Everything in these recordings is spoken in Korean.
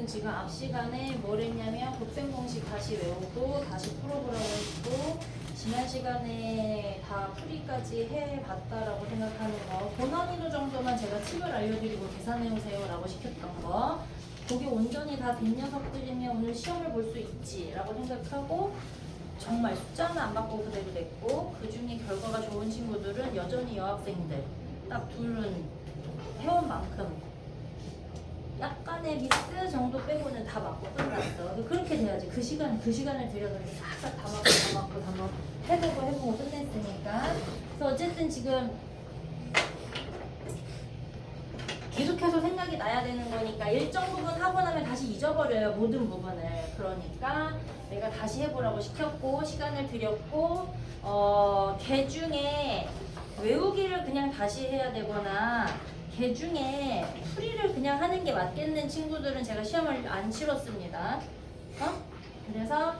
지금 앞 시간에 뭘 했냐면 곱셈 공식 다시 외우고 다시 풀어보라고 했고 지난 시간에 다 풀이까지 해봤다라고 생각하는 거 고난이도 정도만 제가 팁을 알려드리고 계산해오세요 라고 시켰던 거 그게 온전히 다 된 녀석들이면 오늘 시험을 볼 수 있지 라고 생각하고 정말 숫자는 안 바꾸고 그대로 됐고 그 중에 결과가 좋은 친구들은 여전히 여학생들 딱 둘은 해온 만큼 약간의 미스 정도 빼고는 다 맞고 끝났어. 그렇게 돼야지. 그 시간을 들여서 싹싹 다 맞고 해보고 끝냈으니까. 그래서 어쨌든 지금 계속해서 생각이 나야 되는 거니까 일정 부분 하고 나면 다시 잊어버려요. 모든 부분을. 그러니까 내가 다시 해보라고 시켰고 시간을 들였고 걔 중에 외우기를 그냥 다시 해야 되거나 걔 중에 풀이를 그냥 하는 게 맞겠는 친구들은 제가 시험을 안 치렀습니다. 그래서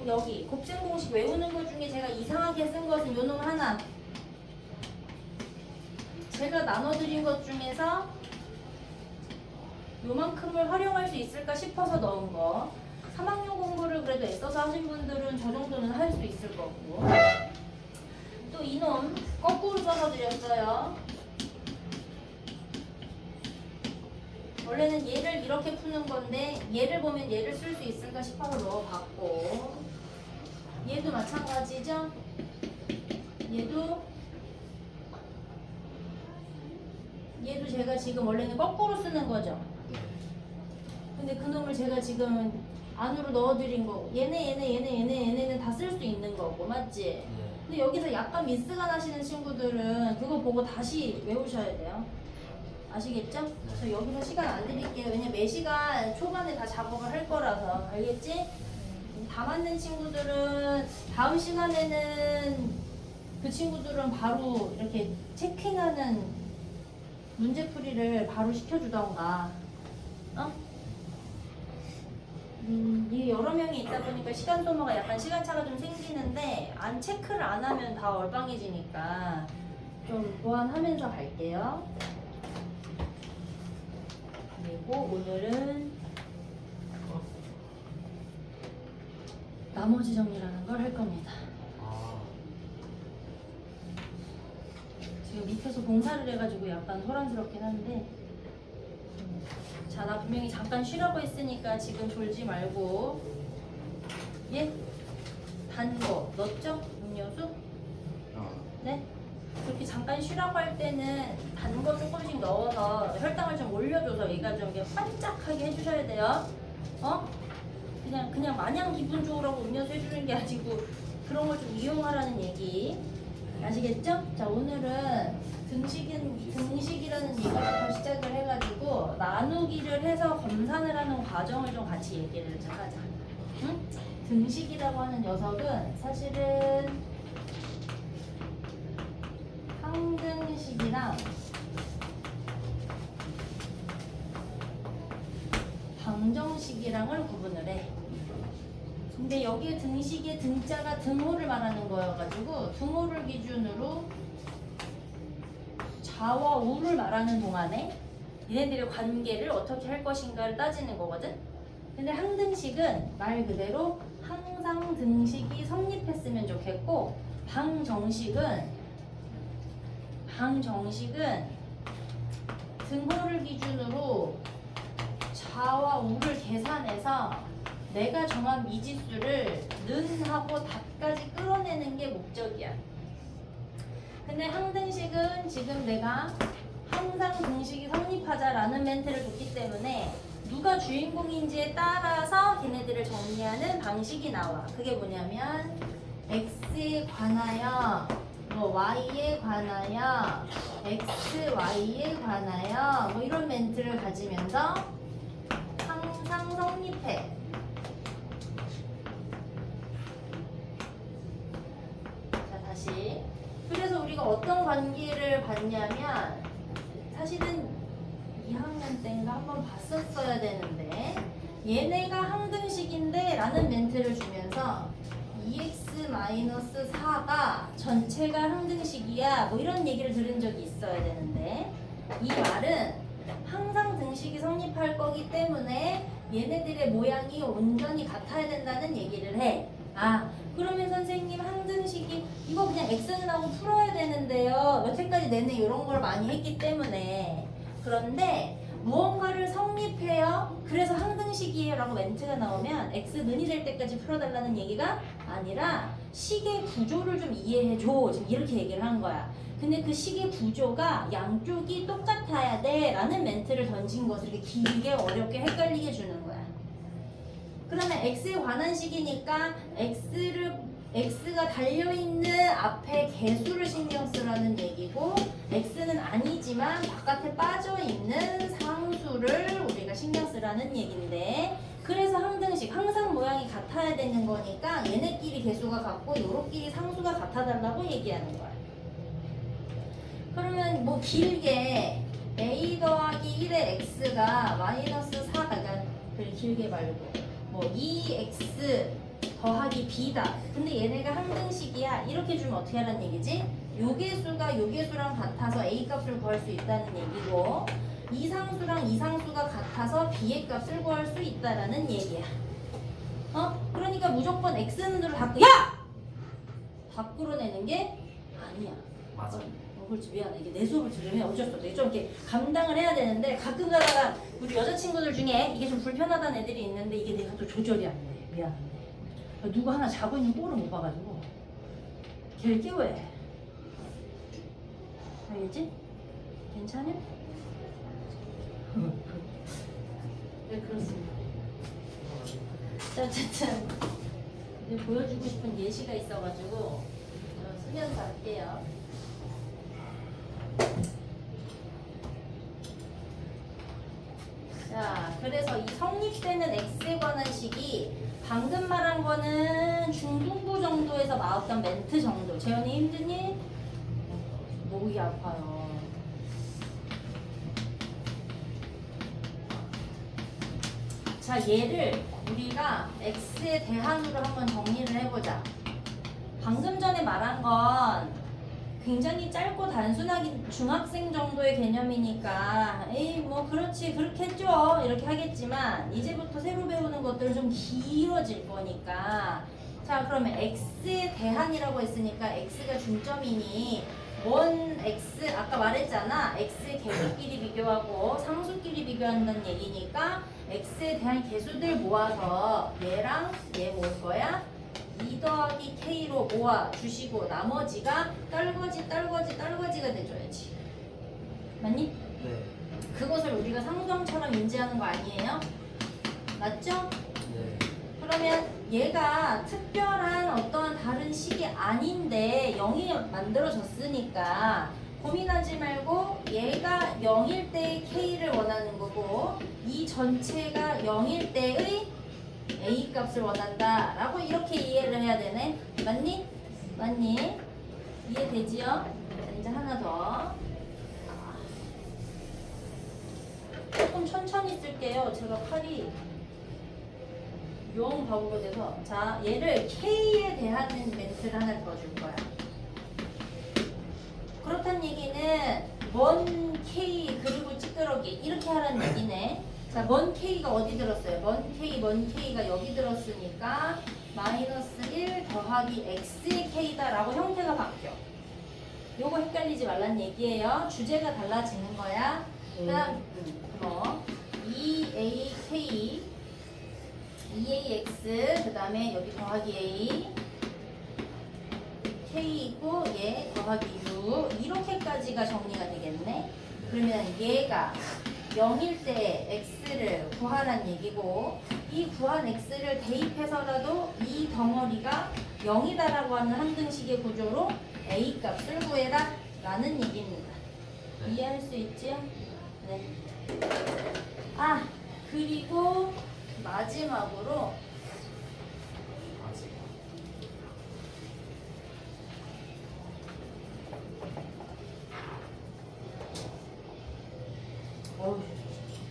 여기 곱셈 공식 외우는 것 중에 제가 이상하게 쓴 것은 요놈 하나. 제가 나눠드린 것 중에서 요만큼을 활용할 수 있을까 싶어서 넣은 거. 3학년 공부를 그래도 애써서 하신 분들은 저 정도는 할 수 있을 거고. 또 이놈 거꾸로 써서 드렸어요. 원래는 얘를 이렇게 푸는 건데 얘를 보면 얘를 쓸 수 있을까 싶어서 넣어봤고 얘도 마찬가지죠? 얘도 제가 지금 원래는 거꾸로 쓰는 거죠? 근데 그놈을 제가 지금 안으로 넣어드린 거고 얘네는 다 쓸 수 있는 거고 맞지? 근데 여기서 약간 미스가 나시는 친구들은 그거 보고 다시 외우셔야 돼요. 아시겠죠? 저 여기서 시간 안 드릴게요. 왜냐면 매 시간 초반에 다 작업을 할 거라서. 알겠지? 다 맞는 친구들은 다음 시간에는 그 친구들은 바로 이렇게 체킹하는 문제풀이를 바로 시켜주던가. 이게 여러 명이 있다 보니까 시간 소모가 약간 시간차가 좀 생기는데 체크를 안 하면 다 얼빵해지니까 좀 보완하면서 갈게요. 그리고 오늘은 나머지 정리라는 걸 할 겁니다. 지금 밑에서 봉사를 해가지고 약간 소란스럽긴 한데 자, 나 분명히 잠깐 쉬라고 했으니까 지금 졸지 말고 예? 단 거 넣었죠? 음료수? 네? 그렇게 잠깐 쉬라고 할 때는 단 거 조금씩 넣어서 혈당을 좀 올려줘서 얘가 좀 이렇게 반짝하게 해주셔야 돼요. 그냥 마냥 기분 좋으라고 음료수 해주는 게 아니고 그런 걸 좀 이용하라는 얘기. 아시겠죠? 자, 오늘은 등식이라는 얘기부터 시작을 해가지고 나누기를 해서 검산을 하는 과정을 좀 같이 얘기를 좀 하자. 응? 등식이라고 하는 녀석은 사실은 항등식이랑 방정식이랑을 구분을 해. 근데 여기에 등식의 등자가 등호를 말하는 거여가지고 등호를 기준으로 좌와 우를 말하는 동안에 얘네들의 관계를 어떻게 할 것인가를 따지는 거거든. 근데 항등식은 말 그대로 항상 등식이 성립했으면 좋겠고 방정식은 등호를 기준으로 좌와 우를 계산해서 내가 정한 미지수를 는하고 답까지 끌어내는 게 목적이야. 근데 항등식은 지금 내가 항상 등식이 성립하자라는 멘트를 줬기 때문에 누가 주인공인지에 따라서 걔네들을 정리하는 방식이 나와. 그게 뭐냐면 x에 관하여 y에 관하여 x, y에 관하여 이런 멘트를 가지면서 항상 성립해. 자, 다시. 그래서 우리가 어떤 관계를 봤냐면 사실은 2학년 때인가 한번 봤었어야 되는데 얘네가 항등식인데 라는 멘트를 주면서 2x-4가 전체가 항등식이야 이런 얘기를 들은 적이 있어야 되는데 이 말은 항상 등식이 성립할 거기 때문에 얘네들의 모양이 온전히 같아야 된다는 얘기를 해. 아, 그러면 선생님 항등식이 이거 그냥 x는하고 풀어야 되는데요. 여태까지 내내 이런 걸 많이 했기 때문에. 그런데 무언가를 성립해요. 그래서 항등식이에요 라고 멘트가 나오면 x는이 될 때까지 풀어달라는 얘기가 아니라 식의 구조를 좀 이해해줘. 지금 이렇게 얘기를 한 거야. 근데 그 식의 구조가 양쪽이 똑같아야 돼 라는 멘트를 던진 것을 이렇게 길게 어렵게 헷갈리게 주는 거야. 그러면 x에 관한 식이니까 x가 달려있는 앞에 개수를 신경 쓰라는 얘기고 x는 아니지만 바깥에 빠져있는 상수를 우리가 신경 쓰라는 얘기인데 그래서 항등식 항상 모양이 같아야 되는 거니까 얘네끼리 개수가 같고 요렇끼리 상수가 같아달라고 얘기하는 거야. 그러면 뭐 길게 a 더하기 1의 x가 마이너스 4, 그러니까 길게 말고 뭐 2x 더하기 b다. 근데 얘네가 항등식이야. 이렇게 주면 어떻게 하라는 얘기지? 요 개수가 요 개수랑 같아서 a 값을 구할 수 있다는 얘기고 이 상수랑 이 상수가 같아서 b의 값을 구할 수 있다라는 얘기야. 그러니까 무조건 x는으로 다 끌어내는 게 아니야. 맞아. 그렇지, 미안해. 이게 내 수업을 들으면 어쩔 수 없어. 좀 이렇게 감당을 해야 되는데 가끔 가다가 우리 여자친구들 중에 이게 좀 불편하다는 애들이 있는데 이게 내가 또 조절이 안 돼. 미안한데. 누구 하나 자고 있는 꼴을 못 봐가지고 걔를 깨워야 해. 알겠지? 괜찮아? 네, 그렇습니다. 자, 어쨌든 이제 보여주고 싶은 예시가 있어가지고 쓰면서 할게요. 자, 그래서 이 성립되는 x에 관한 식이 방금 말한 거는 중등부 정도에서 나왔던 멘트 정도. 재현이 힘드니? 목이 아파요. 자, 얘를 우리가 x에 대한으로 한번 정리를 해보자. 방금 전에 말한 건 굉장히 짧고 단순하게 중학생 정도의 개념이니까 에이 뭐 그렇지 그렇겠죠 이렇게 하겠지만 이제부터 새로 배우는 것들은 좀 길어질 거니까 자 그러면 x에 대한이라고 했으니까 x가 중점이니 원 x 아까 말했잖아 x의 개수끼리 비교하고 상수끼리 비교한다는 얘기니까 x에 대한 개수들 모아서 얘랑 얘 모을 거야 2 더하기 K로 모아 주시고 나머지가 딸거지가 돼줘야지. 맞니? 네. 그것을 우리가 상수함처럼 인지하는 거 아니에요? 맞죠? 네. 그러면 얘가 특별한 어떠한 다른 식이 아닌데 0이 만들어졌으니까 고민하지 말고 얘가 0일 때의 K를 원하는 거고 이 전체가 0일 때의 A 값을 원한다 라고 이렇게 이해를 해야 되네. 맞니? 맞니? 이해되지요? 자, 이제 하나 더 조금 천천히 쓸게요. 제가 팔이 용 바보가 돼서 자 얘를 K에 대한 멘트를 하나 더 줄 거야. 그렇단 얘기는 먼 K 그리고 찌끄러기 이렇게 하라는 얘기네. 자, 먼 K가 어디 들었어요? 먼 K가 여기 들었으니까 마이너스 1 더하기 X의 K다 라고 형태가 바뀌어. 요거 헷갈리지 말란 얘기예요. 주제가 달라지는 거야. 그 다음 뭐 2AK 2AX 그 다음에 여기 더하기 A K이고 얘 더하기 U 이렇게까지가 정리가 되겠네. 그러면 얘가 0일 때 x를 구하란 얘기고 이 구한 x를 대입해서라도 이 덩어리가 0이다라고 하는 항등식의 구조로 a 값을 구해라 라는 얘기입니다. 네. 이해할 수 있지요? 네. 아 그리고 마지막으로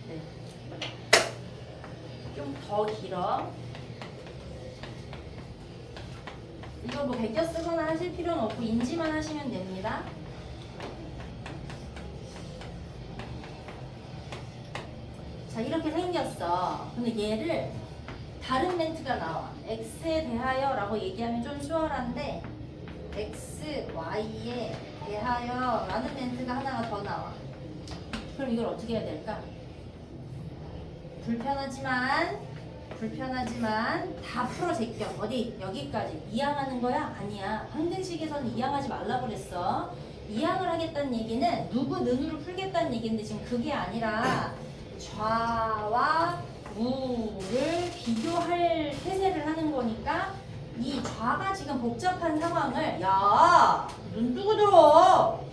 네. 좀 더 길어. 이거 뭐 베껴 쓰거나 하실 필요는 없고 인지만 하시면 됩니다. 자 이렇게 생겼어. 풀었어. 근데 얘를 다른 멘트가 나와. x에 대하여 라고 얘기하면 좀 수월한데 x, y에 대하여 라는 멘트가 하나가 더 나와. 그럼 이걸 어떻게 해야 될까? 불편하지만 다 풀어 제껴. 어디? 여기까지. 이항하는 거야? 아니야. 항등식에서는 이항하지 말라 그랬어. 이항을 하겠다는 얘기는 누구 는으로 풀겠다는 얘기인데 지금 그게 아니라 좌와 우를 비교할 태세를 하는 거니까 이 좌가 지금 복잡한 상황을 눈 뜨고 들어.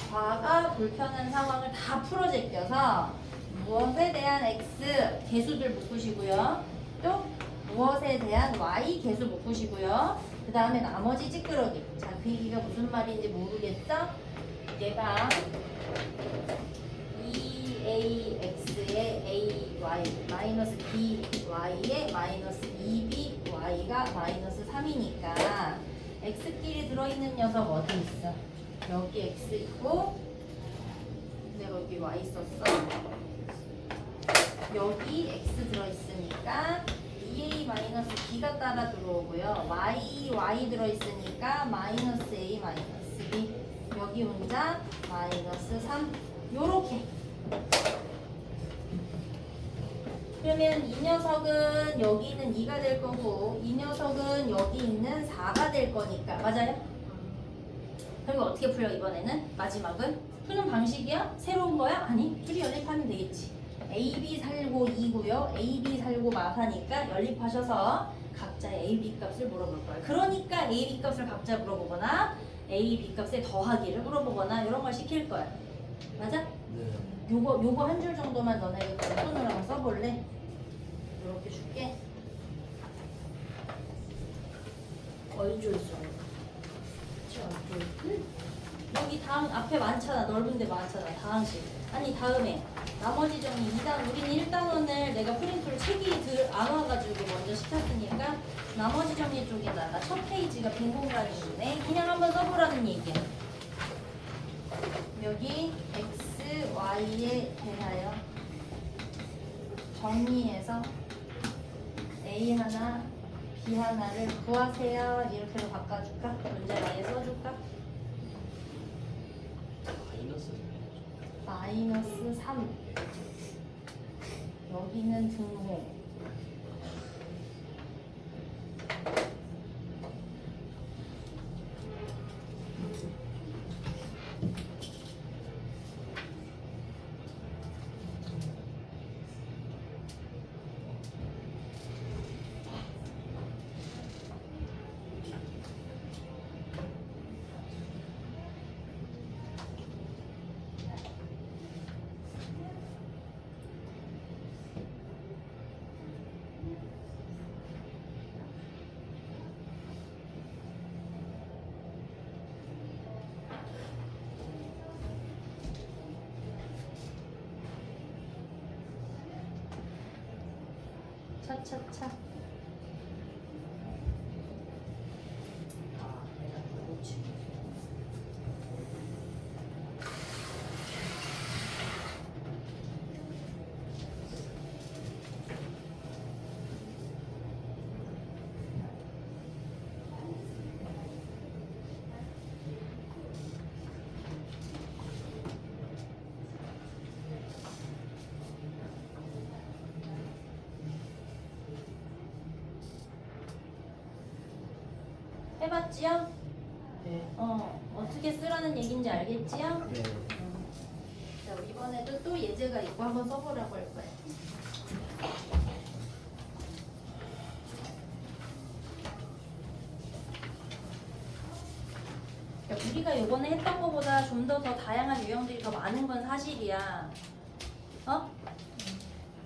좌가 불편한 상황을 다 풀어 제껴서 무엇에 대한 x 개수들 묶으시고요. 또 무엇에 대한 y 개수 묶으시고요. 그 다음에 나머지 찌끄러기. 자, 그 얘기가 무슨 말인지 모르겠어? 얘가 2ax에 ay 마이너스 by에 마이너스 2by가 마이너스 3이니까 x끼리 들어있는 녀석 어디 있어? 여기 x 있고 내가 여기 y 썼어. 여기 x 들어있으니까 2a-b가 따라 들어오고요. y 들어있으니까 마이너스 a 마이너스 b. 여기 혼자 마이너스 3. 요렇게. 그러면 이 녀석은 여기 있는 2가 될 거고 이 녀석은 여기 있는 4가 될 거니까. 맞아요? 그리고 어떻게 풀려 이번에는? 마지막은? 푸는 방식이야? 새로운 거야? 아니, 둘이 연립하면 되겠지. AB 살고 2고요. AB 살고 마사니까 연립하셔서 각자의 AB 값을 물어볼 거예요. 그러니까 AB 값을 각자 물어보거나 AB 값의 더하기를 물어보거나 이런 걸 시킬 거야. 맞아? 네. 요거 한 줄 정도만 너네 손으로 한번 써볼래? 이렇게 줄게. 어디로 있어? 여기 다음 앞에 많잖아. 넓은 데 많잖아. 다항식. 아니 다음에 나머지 정리 2단 우리는 1단원을 내가 프린트로 책이 안 와가지고 먼저 시켰으니까 나머지 정리 쪽에다가 첫 페이지가 빈 공간이 있네. 그냥 한번 써보라는 얘기야. 여기 x, y에 대하여 정리해서 a 하나, b 하나를 구하세요. 이렇게로 바꿔줄까? 문제 아예 써줄까? 마이너스 3. 여기는 등호. 차차차. 해봤지요? 네. 어떻게 쓰라는 얘기인지 알겠지요? 네. 자, 이번에도 또 예제가 있고 한번 써보라고 할 거야. 우리가 요번에 했던 것보다 좀 더 다양한 유형들이 더 많은 건 사실이야.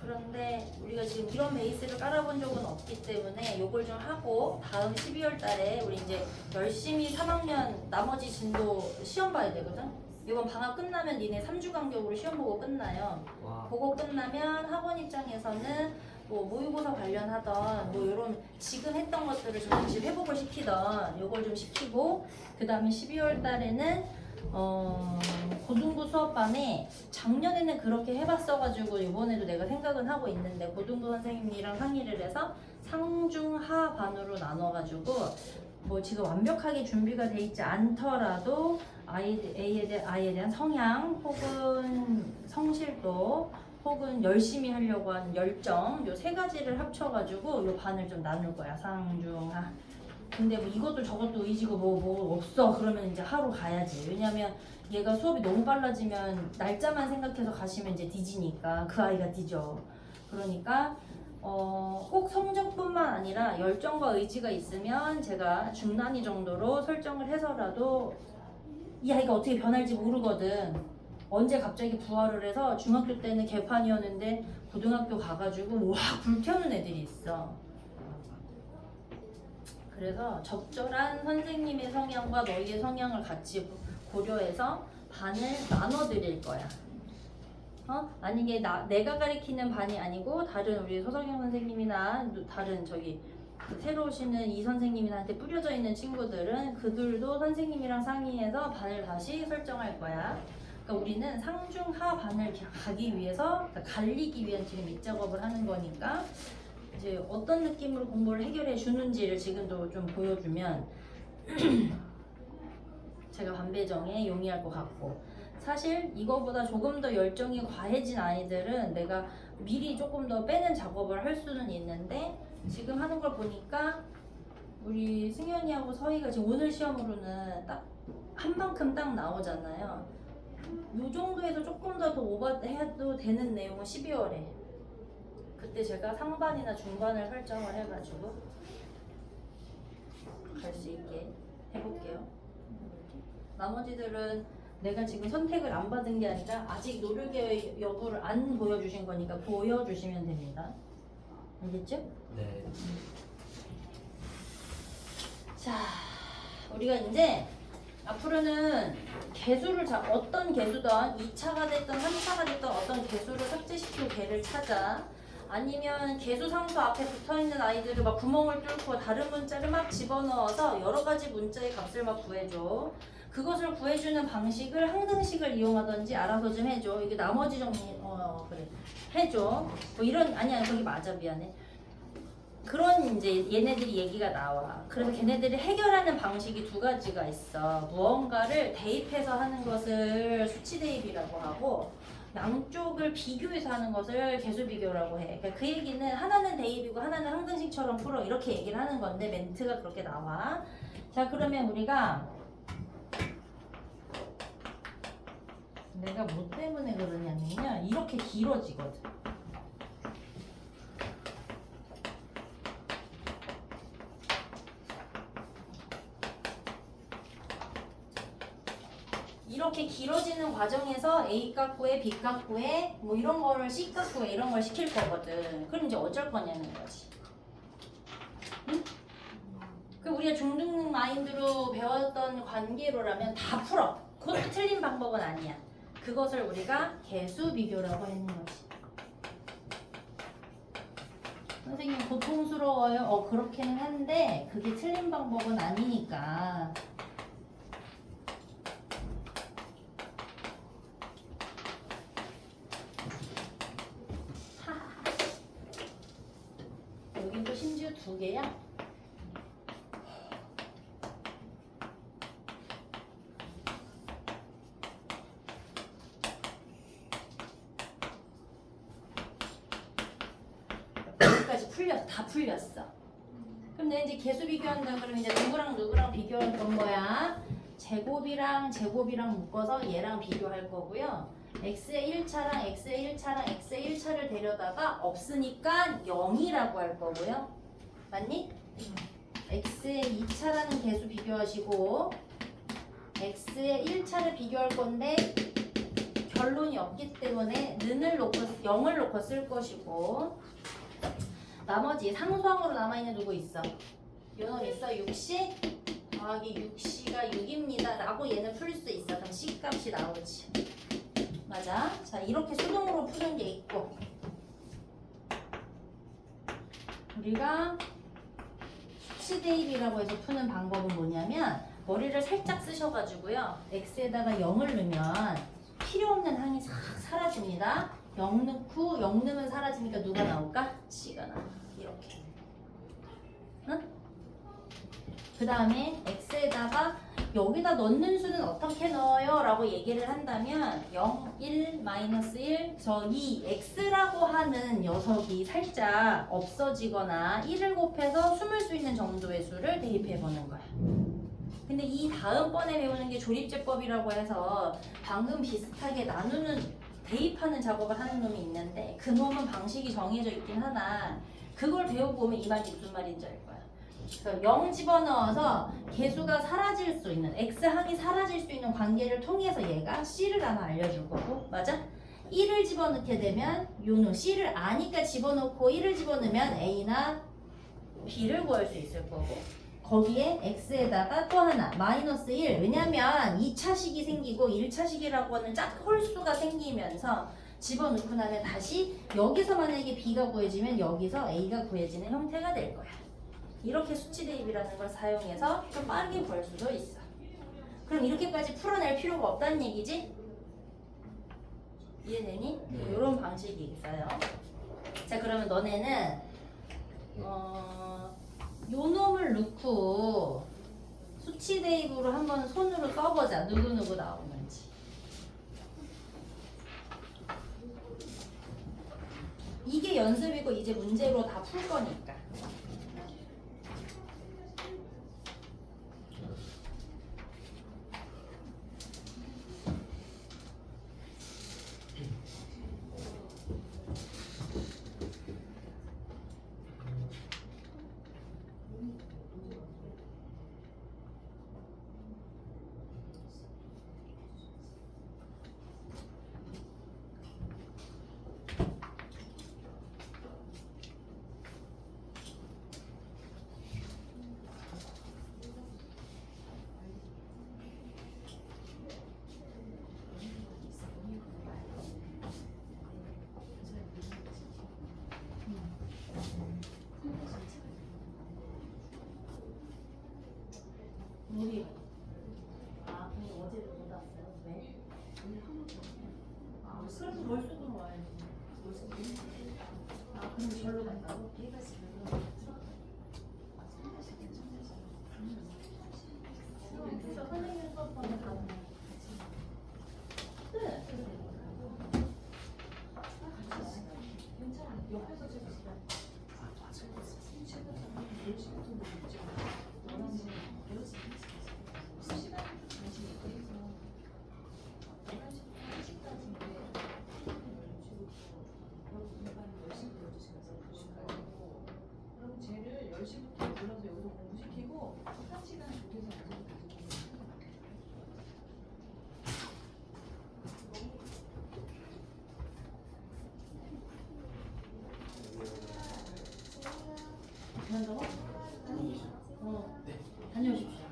그런데 우리가 지금 이런 베이스를 깔아본 적은 없기 때문에 요걸 좀 하고 다음 12월 달에 우리 이제 열심히 3학년 나머지 진도 시험 봐야 되거든? 이번 방학 끝나면 니네 3주 간격으로 시험 보고 끝나요. 와. 보고 끝나면 학원 입장에서는 뭐 모의고사 관련하던 뭐 이런 지금 했던 것들을 좀 다시 회복을 시키던 요걸 좀 시키고 그 다음에 12월 달에는 고등부 수업반에 작년에는 그렇게 해봤어가지고 이번에도 내가 생각은 하고 있는데 고등부 선생님이랑 상의를 해서 상중하반으로 나눠가지고 뭐 지금 완벽하게 준비가 돼 있지 않더라도 아이에 대한 성향 혹은 성실도 혹은 열심히 하려고 하는 열정 요 세 가지를 합쳐가지고 요 반을 좀 나눌 거야 상중하. 근데 뭐 이것도 저것도 의지고 뭐 없어 그러면 이제 하루 가야지. 왜냐면 얘가 수업이 너무 빨라지면 날짜만 생각해서 가시면 이제 뒤지니까 그 아이가 뒤져. 그러니까 꼭 성적뿐만 아니라 열정과 의지가 있으면 제가 중단위 정도로 설정을 해서라도 이 아이가 어떻게 변할지 모르거든. 언제 갑자기 부활을 해서 중학교 때는 개판이었는데 고등학교 가가지고 와 불태우는 애들이 있어. 그래서 적절한 선생님의 성향과 너희의 성향을 같이 고려해서 반을 나눠 드릴 거야. 만약에 내가 가리키는 반이 아니고 다른 우리 서성영 선생님이나 다른 저기 새로 오시는 이 선생님이한테 뿌려져 있는 친구들은 그들도 선생님이랑 상의해서 반을 다시 설정할 거야. 그러니까 우리는 상중하 반을 가기 위해서 그러니까 갈리기 위한 지금 이 작업을 하는 거니까 이제 어떤 느낌으로 공부를 해결해 주는지를 지금도 좀 보여주면 제가 반배정에 용이할 것 같고 사실 이거보다 조금 더 열정이 과해진 아이들은 내가 미리 조금 더 빼는 작업을 할 수는 있는데 지금 하는 걸 보니까 우리 승현이하고 서희가 지금 오늘 시험으로는 딱 한 만큼 딱 나오잖아요. 요 정도에서 조금 더 오버해도 되는 내용은 12월에 그때 제가 상반이나 중반을 설정을 해가지고 갈 수 있게 해볼게요. 나머지들은 내가 지금 선택을 안 받은 게 아니라 아직 노력의 여부를 안 보여주신 거니까 보여주시면 됩니다. 알겠죠? 네. 자, 우리가 이제 앞으로는 개수를 어떤 개수든 2차가 됐든 3차가 됐든 어떤 개수를 삭제시키고 개를 찾아 아니면 개수 상수 앞에 붙어있는 아이들을 막 구멍을 뚫고 다른 문자를 막 집어넣어서 여러 가지 문자의 값을 막 구해줘. 그것을 구해주는 방식을 항등식을 이용하든지 알아서 좀 해줘. 이게 나머지 정리 그래 해줘. 뭐 이런 아니야 거기 맞아 미안해. 그런 이제 얘네들이 얘기가 나와. 그래서 걔네들이 해결하는 방식이 두 가지가 있어. 무언가를 대입해서 하는 것을 수치 대입이라고 하고 양쪽을 비교해서 하는 것을 개수 비교라고 해. 그러니까 그 얘기는 하나는 대입이고 하나는 항등식처럼 풀어 이렇게 얘기를 하는 건데 멘트가 그렇게 나와. 자 그러면 우리가 내가 뭐 때문에 그러냐면요 이렇게 길어지거든. 이렇게 길어지는 과정에서 A 값구에 B 값구에 뭐 이런 거를 C 값구에 이런 걸 시킬 거거든. 그럼 이제 어쩔 거냐는 거지. 응? 그 우리가 중등 마인드로 배웠던 관계로라면 다 풀어. 그것도 틀린 방법은 아니야. 그것을 우리가 개수 비교라고 하는 거지. 선생님 고통스러워요. 그렇게는 한데 그게 틀린 방법은 아니니까. 여긴 또 심지어 두 개야. 여기까지 풀렸어. 다 풀렸어. 그럼 내가 이제 개수 비교한다 그러면 이제 누구랑 누구랑 비교할 건 거야? 제곱이랑 제곱이랑 묶어서 얘랑 비교할 거고요. x의 1차랑 x의 1차랑 x의 1차를 데려다가 없으니까 0이라고 할 거고요. 맞니? x의 2차라는 개수 비교하시고 x의 1차를 비교할 건데 결론이 없기 때문에 는을 놓고 0을 놓고 쓸 것이고 나머지 상수항으로 남아있는 누구 있어? 요놈 있어? 6시? 더하기 6c가 6입니다 라고 얘는 풀 수 있어. 그럼 C값이 나오지. 맞아. 자 이렇게 수동으로 푸는 게 있고 우리가 수치 대입이라고 해서 푸는 방법은 뭐냐면 머리를 살짝 쓰셔가지고요. x에다가 0을 넣으면 필요 없는 항이 싹 사라집니다. 0 넣고 0 넣으면 사라지니까 누가 나올까? C가 나와. 이렇게. 응? 그 다음에 x에다가 여기다 넣는 수는 어떻게 넣어요? 라고 얘기를 한다면 0, 1, 마이너스 1, 저 이 x라고 하는 녀석이 살짝 없어지거나 1을 곱해서 숨을 수 있는 정도의 수를 대입해 보는 거야. 근데 이 다음번에 배우는 게 조립제법이라고 해서 방금 비슷하게 나누는 대입하는 작업을 하는 놈이 있는데 그 놈은 방식이 정해져 있긴 하나 그걸 배우고 오면 이 말이 무슨 말인지 알 거야. 0 집어넣어서 개수가 사라질 수 있는 x항이 사라질 수 있는 관계를 통해서 얘가 c를 하나 알려줄 거고 맞아? 1을 집어넣게 되면 요놈 c를 아니까 집어넣고 1을 집어넣으면 a나 b를 구할 수 있을 거고 거기에 x에다가 또 하나 마이너스 1 왜냐면 2차식이 생기고 1차식이라고 하는 짝홀수가 생기면서 집어넣고 나면 다시 여기서 만약에 b가 구해지면 여기서 a가 구해지는 형태가 될 거야. 이렇게 수치 대입이라는 걸 사용해서 좀 빠르게 구할 수도 있어. 그럼 이렇게까지 풀어낼 필요가 없다는 얘기지? 이해되니? 이런 방식이 있어요. 자 그러면 너네는 요 놈을 넣고 수치 대입으로 한번 손으로 써보자. 누구누구 나오는지. 이게 연습이고 이제 문제로 다 풀 거니까. 우리 근데 어제도 못 왔어요. 왜? 그럼 월수금 와야지. 그럼 절로 간다고? 그래서 선생님 수업하면 가는 거. 네. 옆에서 찍으시라. 그럼 쟤를 10시부터 불러서 여기서 공부시키고 1시간 조퇴해서 앉아서 간다고? 다녀오십시오. 다녀오십시오.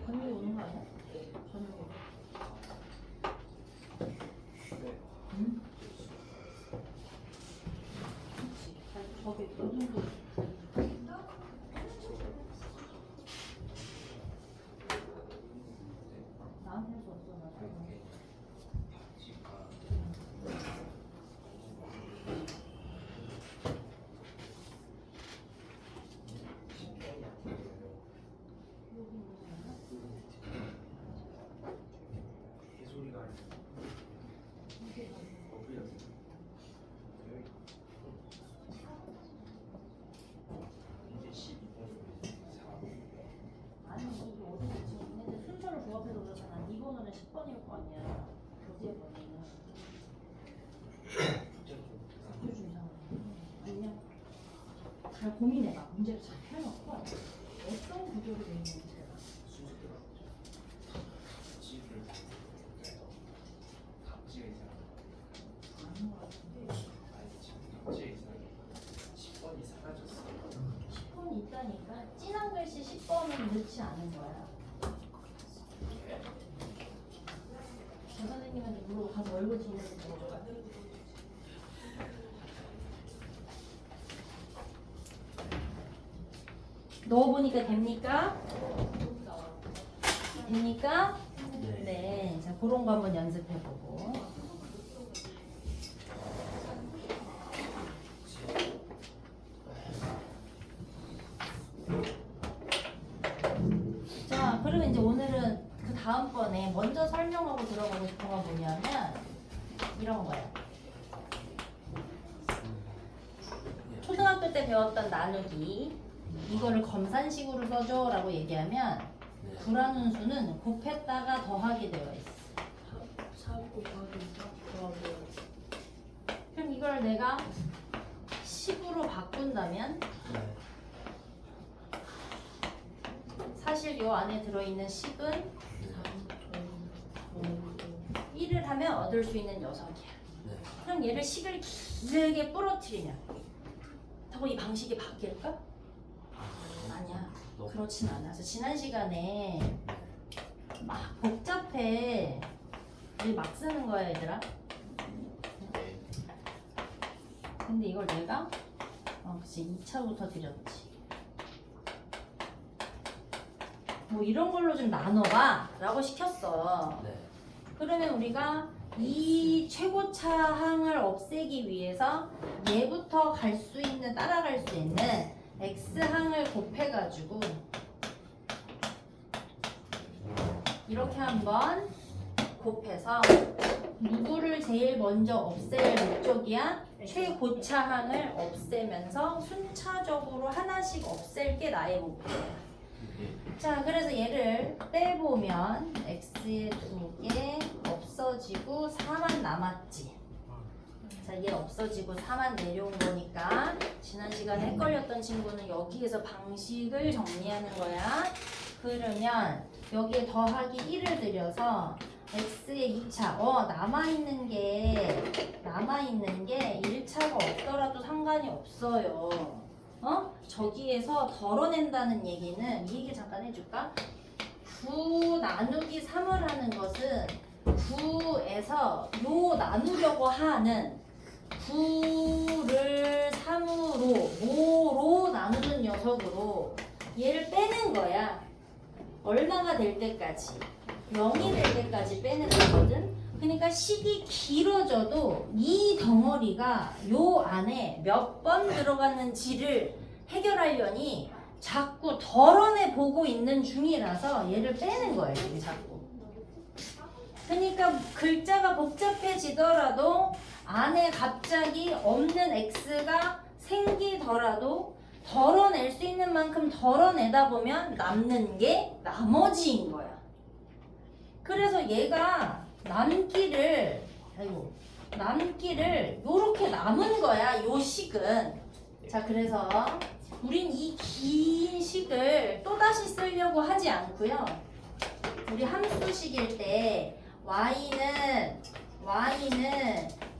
저녁에 오는 거 아니야? 저녁에. 응? 그치. 저기 요 정도. 나한테 할 수 없어. 나 지금. 개소리가 아니야. 이제 12번 아니 이게 어디 지금 얘네들 순서를 부합해서 그렇잖아. 2번은 10번일 거 아니야. 교재 번호는. 그게 좀 이상하네. 아니야. 잘 고민해봐. 문제를 잘 해놓고 어떤 구조로 되어 있는지 내가. 순서대로 지를 해서 답지에 이상 아닌 것 같은데. 아니 지금 답지에 이상 10번이 사라졌어. 10번이 있다니까. 진한 글씨 10번은 넣지 않은 거야. 저 선생님한테 물어보 가서 얼굴 지는지 물어봐. 넣어보니까 됩니까? 여기 나와요. 됩니까? 네. 네. 자, 그런 거 한번 연습해보고. 자, 그러면 이제 오늘은 그 다음번에 먼저 설명하고 들어가고 싶은 건 뭐냐면 이런 거예요. 초등학교 때 배웠던 나누기 이거를 검산식으로 써줘 라고 얘기하면 구라는 수는 곱했다가 더하게 되어 있어. 4 곱하기 4 더하기 그럼 이걸 내가 10으로 바꾼다면 네. 사실 요 안에 들어있는 10은 1을 하면 얻을 수 있는 녀석이야. 네. 그럼 얘를 식을 길게 부러뜨리면 더 이 방식이 바뀔까? 아니야. 그렇진 않아서 지난 시간에 막 복잡해. 우리 막 쓰는 거야 얘들아. 네. 근데 이걸 내가 그치 2차부터 드렸지. 뭐 이런 걸로 좀 나눠봐 라고 시켰어. 네. 그러면 우리가 이 최고차항을 없애기 위해서 얘부터 갈 수 있는 따라갈 수 있는 x항을 곱해가지고 이렇게 한번 곱해서 누구를 제일 먼저 없앨 목적이야? 최고차항을 없애면서 순차적으로 하나씩 없앨 게 나의 목표야. 자, 그래서 얘를 빼보면 x의 2개 없어지고 4만 남았지. 자, 얘 없어지고 4만 내려온 거니까 지난 시간에 헷갈렸던 친구는 여기에서 방식을 정리하는 거야. 그러면 여기에 더하기 1을 들여서 x의 2차 남아있는 게 1차가 없더라도 상관이 없어요. 저기에서 덜어낸다는 얘기는 이 얘기 잠깐 해줄까? 9 나누기 3을 하는 것은 9에서 요 나누려고 하는 9를 3으로 모로 나누는 녀석으로 얘를 빼는 거야. 얼마가 될 때까지 0이 될 때까지 빼는 거거든. 그러니까 식이 길어져도 이 덩어리가 요 안에 몇 번 들어갔는지를 해결하려니 자꾸 덜어내 보고 있는 중이라서 얘를 빼는 거예요. 이게 자꾸. 그러니까 글자가 복잡해지더라도 안에 갑자기 없는 x가 생기더라도 덜어낼 수 있는 만큼 덜어내다 보면 남는 게 나머지인 거야. 그래서 얘가 남기를 요렇게 남은 거야. 요 식은. 자, 그래서 우린 이 긴 식을 또다시 쓰려고 하지 않고요. 우리 함수식일 때 y는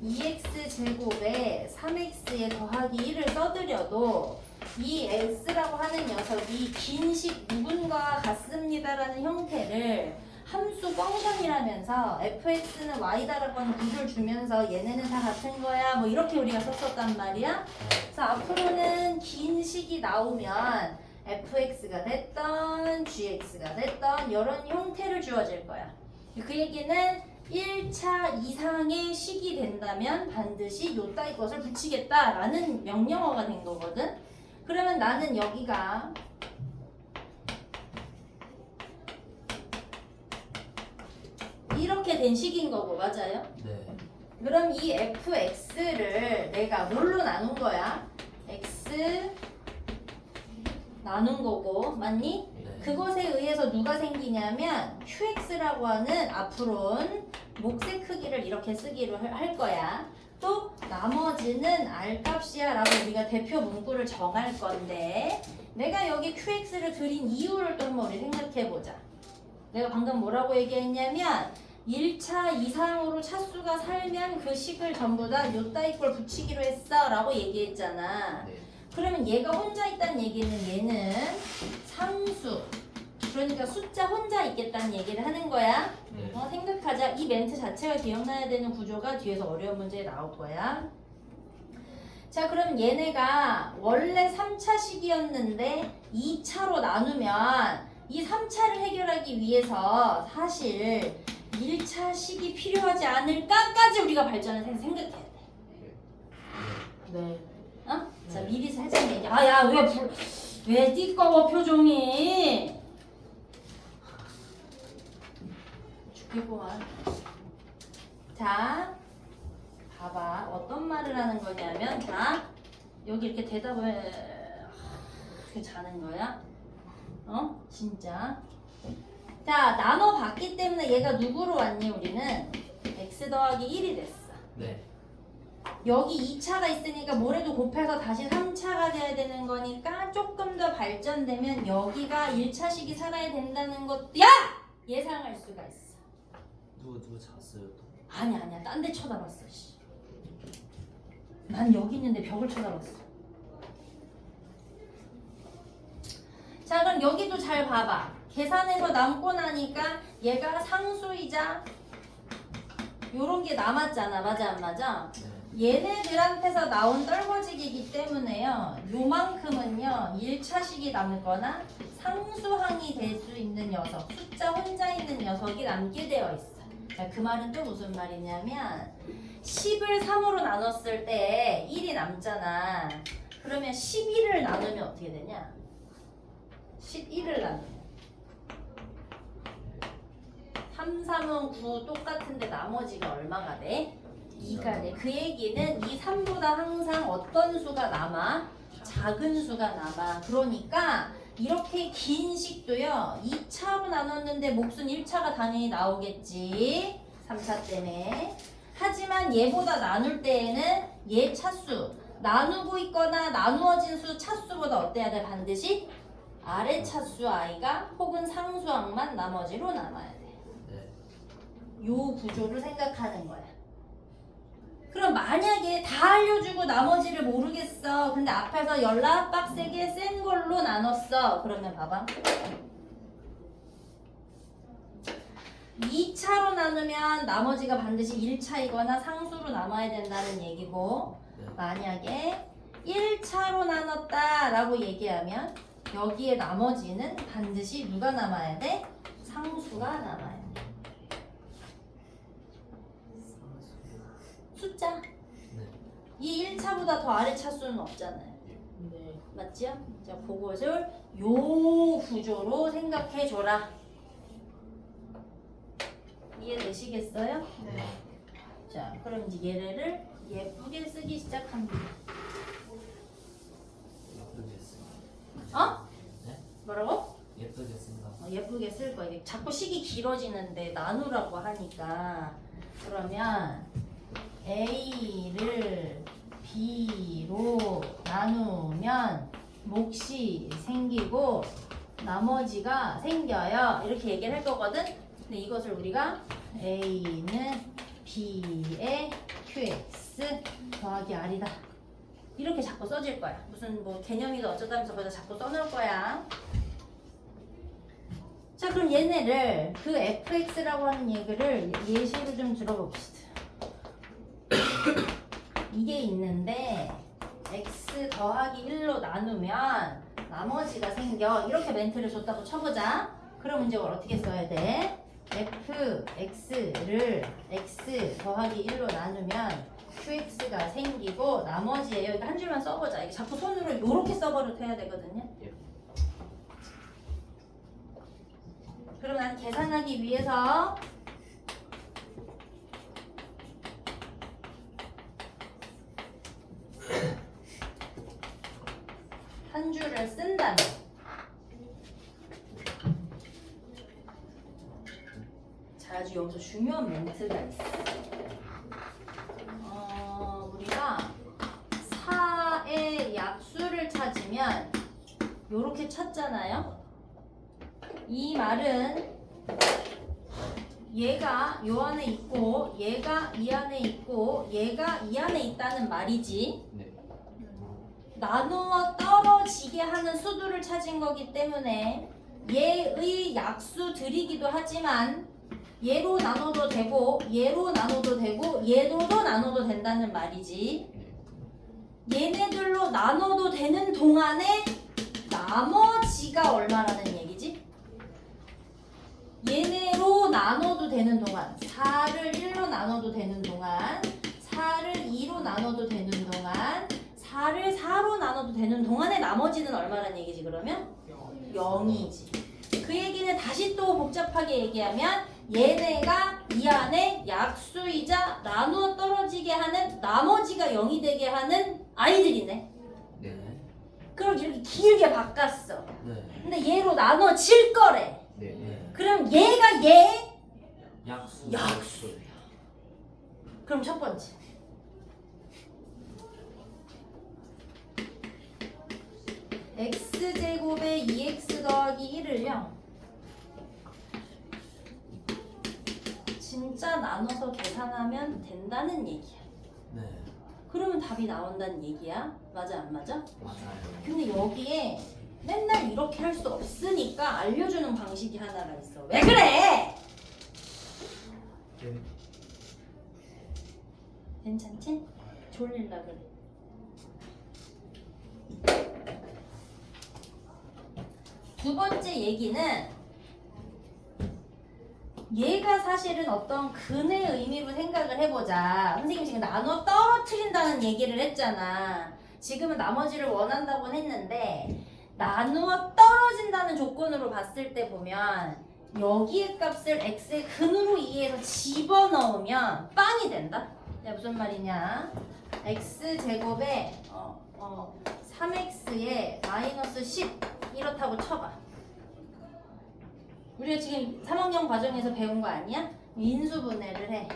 2x제곱에 3x에 더하기 1을 써드려도 이 x라고 하는 녀석이 긴 식 누군가와 같습니다라는 형태를 함수 펑션이라면서 fx는 y다라고 하는 구조를 주면서 얘네는 다 같은 거야 뭐 이렇게 우리가 썼었단 말이야. 그래서 앞으로는 긴 식이 나오면 fx가 됐던 gx가 됐던 이런 형태를 주어질 거야. 그 얘기는 1차 이상의 식이 된다면 반드시 요 따위 것을 붙이겠다라는 명령어가 된 거거든. 그러면 나는 여기가 이렇게 된 식인 거고 맞아요? 네. 그럼 이 fx를 내가 뭘로 나눈 거야? x 나눈 거고 맞니? 네. 그것에 의해서 누가 생기냐면 qx라고 하는 앞으로는 몫의 크기를 이렇게 쓰기로 할 거야. 또 나머지는 r 값이야 라고 우리가 대표 문구를 정할 건데 내가 여기 qx를 드린 이유를 또 한번 우리 생각해 보자. 내가 방금 뭐라고 얘기했냐면 1차 이상으로 차수가 살면 그 식을 전부 다 요따위 꼴 붙이기로 했어 라고 얘기했잖아. 네. 그러면 얘가 혼자 있다는 얘기는 얘는 상수, 그러니까 숫자 혼자 있겠다는 얘기를 하는 거야. 네. 생각하자. 이 멘트 자체가 기억나야 되는 구조가 뒤에서 어려운 문제에 나올 거야. 자, 그럼 얘네가 원래 3차식이었는데 2차로 나누면 이 3차를 해결하기 위해서 사실 1차식이 필요하지 않을까까지 우리가 발전을 생각해야 돼. 네. 어? 자, 미리 살짝 얘기. 아, 야, 왜 띠꺼워 표정이? 죽겠구만. 자, 봐봐. 어떤 말을 하는 거냐면, 자, 여기 이렇게 대답을 어떻게 자는 거야? 어? 진짜. 자, 나눠봤기 때문에 얘가 누구로 왔니? 우리는 x 더하기 1이 됐어. 네. 여기 2차가 있으니까 뭐래도 곱해서 다시 3차가 돼야 되는 거니까 조금 더 발전되면 여기가 1차식이 살아야 된다는 것도 예상할 수가 있어. 누구 잤어요 또? 아니야. 딴 데 쳐다봤어. 씨. 난 여기 있는데 벽을 쳐다봤어. 자, 그럼 여기도 잘 봐봐. 계산해서 남고 나니까 얘가 상수이자 요런 게 남았잖아. 맞아 안 맞아? 네. 얘네들한테서 나온 떨거지기이기 때문에요. 요만큼은요. 1차식이 남거나 상수항이 될 수 있는 녀석, 숫자 혼자 있는 녀석이 남게 되어 있어. 자, 그 말은 또 무슨 말이냐면 10을 3으로 나눴을 때 1이 남잖아. 그러면 11을 나누면 어떻게 되냐? 11을 나누면 3, 3은 9 똑같은데 나머지가 얼마가 돼? 2가 돼. 그 얘기는 이 3보다 항상 어떤 수가 남아? 작은 수가 남아. 그러니까 이렇게 긴 식도요. 2차로 나눴는데 몫은 1차가 당연히 나오겠지. 3차 때문에. 하지만 얘보다 나눌 때에는 얘 차수 나누고 있거나 나누어진 수 차수보다 어때야 돼? 반드시 아래 차수 i가 혹은 상수항만 나머지로 남아야 돼. 네. 요 구조를 생각하는 거야. 그럼 만약에 다 알려주고 나머지를 모르겠어. 근데 앞에서 연락 빡세게 센 걸로 나눴어. 그러면 봐봐. 2차로 나누면 나머지가 반드시 1차이거나 상수로 남아야 된다는 얘기고, 만약에 1차로 나눴다 라고 얘기하면 여기에 나머지는 반드시 누가 남아야 돼? 상수가 남아야 돼. 숫자. 네. 이 1차보다 더 아래 차수는 없잖아요. 네. 맞지요? 자, 그것을 요 구조로 생각해줘라. 이해되시겠어요? 네. 자, 그럼 이제 얘를 예쁘게 쓰기 시작합니다. 예쁘게 쓴다. 어? 네? 뭐라고? 예쁘게 쓴다. 예쁘게 쓸 거야. 이게 자꾸 식이 길어지는데 나누라고 하니까. 그러면 A를 B로 나누면 몫이 생기고 나머지가 생겨요. 이렇게 얘기를 할 거거든. 근데 이것을 우리가 A는 B의 QX 더하기 R이다. 이렇게 자꾸 써질 거야. 무슨 뭐 개념이다 어쩌다면서 거기다 자꾸 써놓을 거야. 자, 그럼 얘네를 그 fx라고 하는 얘기를 예시로 좀 들어봅시다. 이게 있는데 x 더하기 1로 나누면 나머지가 생겨. 이렇게 멘트를 줬다고 쳐보자. 그럼 이제 어떻게 써야 돼? fx를 x 더하기 1로 나누면 qx가 생기고 나머지예요. 이거 한 줄만 써보자. 이게 자꾸 손으로 이렇게 써버릇 해야 되거든요. 그럼 난 계산하기 위해서 한 줄을 쓴다면 자, 아주 여기서 중요한 멘트가 있어. 우리가 4의 약수를 찾으면 요렇게 찾잖아요. 이 말은 얘가 요 안에 있고 얘가 이 안에 있고 얘가 이 안에 있다는 말이지. 네. 나누어 떨어지게 하는 수두를 찾은 거기 때문에 얘의 약수들이기도 하지만 얘로 나눠도 되고 얘로 나눠도 되고 얘로도 나눠도 된다는 말이지. 얘네들로 나눠도 되는 동안에 나머지가 얼마라는 얘기지? 얘네로 나눠도 되는 동안 4를 1로 나눠도 되는 동안 4를 2로 나눠도 되는 동안 4를 4로 나눠도 되는 동안에 나머지는 얼마라는 얘기지 그러면? 0이지. 그 얘기는 다시 또 복잡하게 얘기하면 얘네가 이 안에 약수이자 나누어 떨어지게 하는 나머지가 0이 되게 하는 아이들이네. 네. 그럼 이렇게 길게 바꿨어. 네. 근데 얘로 나눠질 거래. 네. 그럼 얘가 얘 약수. 약수야. 그럼 첫 번째. x제곱에 2x 더하기 1을요. 진짜 나눠서 계산하면 된다는 얘기야. 네. 그러면 답이 나온다는 얘기야. 맞아 안 맞아? 맞아요. 근데 여기에 맨날 이렇게 할 수 없으니까 알려주는 방식이 하나가 있어. 왜 그래? 네. 괜찮지? 졸릴라 그래. 두 번째 얘기는 얘가 사실은 어떤 근의 의미로 생각을 해보자. 선생님 지금 나눠 떨어뜨린다는 얘기를 했잖아. 지금은 나머지를 원한다고 했는데 나누어 떨어진다는 조건으로 봤을 때 보면 여기의 값을 x의 근으로 이해해서 집어넣으면 빵이 된다. 야, 무슨 말이냐? x제곱에 3x에 마이너스 10 이렇다고 쳐봐. 우리가 지금 3학년 과정에서 배운 거 아니야? 인수분해를 해.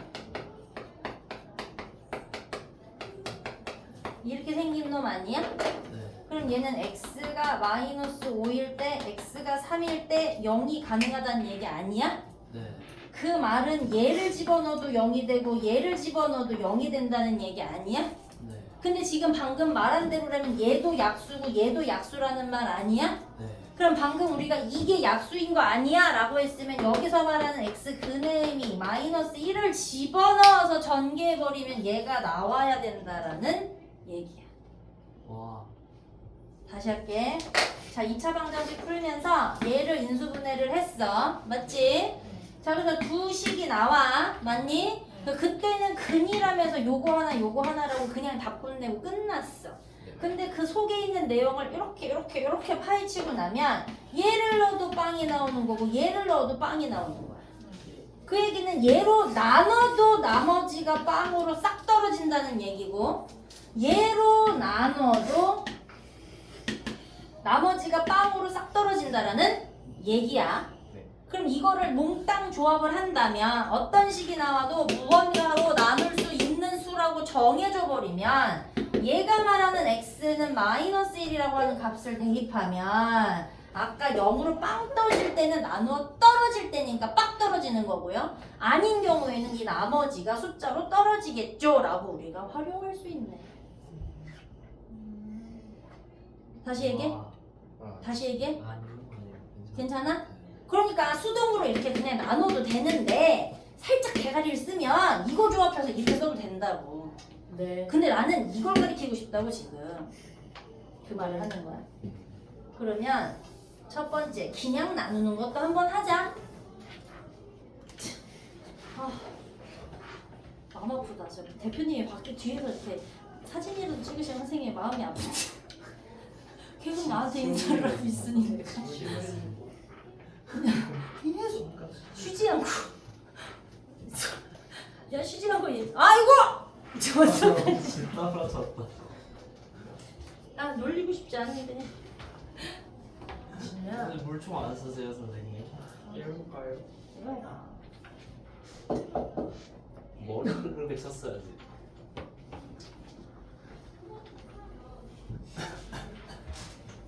이렇게 생긴 놈 아니야? 네. 그럼 얘는 x가 마이너스 5일 때 x가 3일 때 0이 가능하다는 얘기 아니야? 네. 그 말은 얘를 집어넣어도 0이 되고 얘를 집어넣어도 0이 된다는 얘기 아니야? 네. 근데 지금 방금 말한 대로라면 얘도 약수고 얘도 약수라는 말 아니야? 네. 그럼 방금 우리가 이게 약수인 거 아니야? 라고 했으면 여기서 말하는 x 근의 의미 마이너스 1을 집어넣어서 전개해버리면 얘가 나와야 된다라는 얘기야. 와. 다시 할게. 자, 2차 방정식 풀면서 얘를 인수분해를 했어. 맞지? 자, 그래서 두 식이 나와. 맞니? 그때는 근이라면서 요거 하나 요거 하나라고 그냥 답 끝내고 끝났어. 근데 그 속에 있는 내용을 이렇게 파헤치고 나면 얘를 넣어도 빵이 나오는 거고 얘를 넣어도 빵이 나오는 거야. 그 얘기는 얘로 나눠도 나머지가 빵으로 싹 떨어진다는 얘기고 얘로 나눠도 나머지가 빵으로 싹 떨어진다라는 얘기야. 그럼 이거를 몽땅 조합을 한다면 어떤 식이 나와도 무언가로 나눌 수 있는 수라고 정해져 버리면 얘가 말하는 x는 마이너스 1이라고 하는 값을 대입하면 아까 0으로 빵 떨어질 때는 나누어 떨어질 때니까 빡 떨어지는 거고요. 아닌 경우에는 이 나머지가 숫자로 떨어지겠죠 라고 우리가 활용할 수 있네. 다시 얘기해? 와. 다시 얘기해? 아니요. 괜찮아? 그러니까 수동으로 이렇게 그냥 나눠도 되는데 살짝 대가리를 쓰면 이거 조합해서 이렇게 써도 된다고. 네. 근데 나는 이걸 가리키고 싶다고 지금 그 말을 하는 거야. 그러면 첫 번째 그냥 나누는 것도 한번 하자. 아, 마음 아프다. 저 대표님이 밖에 뒤에서 이렇게 사진이라도 찍으시면 선생님의 마음이 아프다. 계속 나한테 인사를 하고 있으니까 계속 쉬지 않고 야 쉬지 않고 아이고 저것까지 떨어졌다. 나 놀리고 싶지 않은데 진짜 오늘 물총 안 쓰세요, 선생님? 해볼까요? 이거야. 머리를 그렇게 쳤어야지.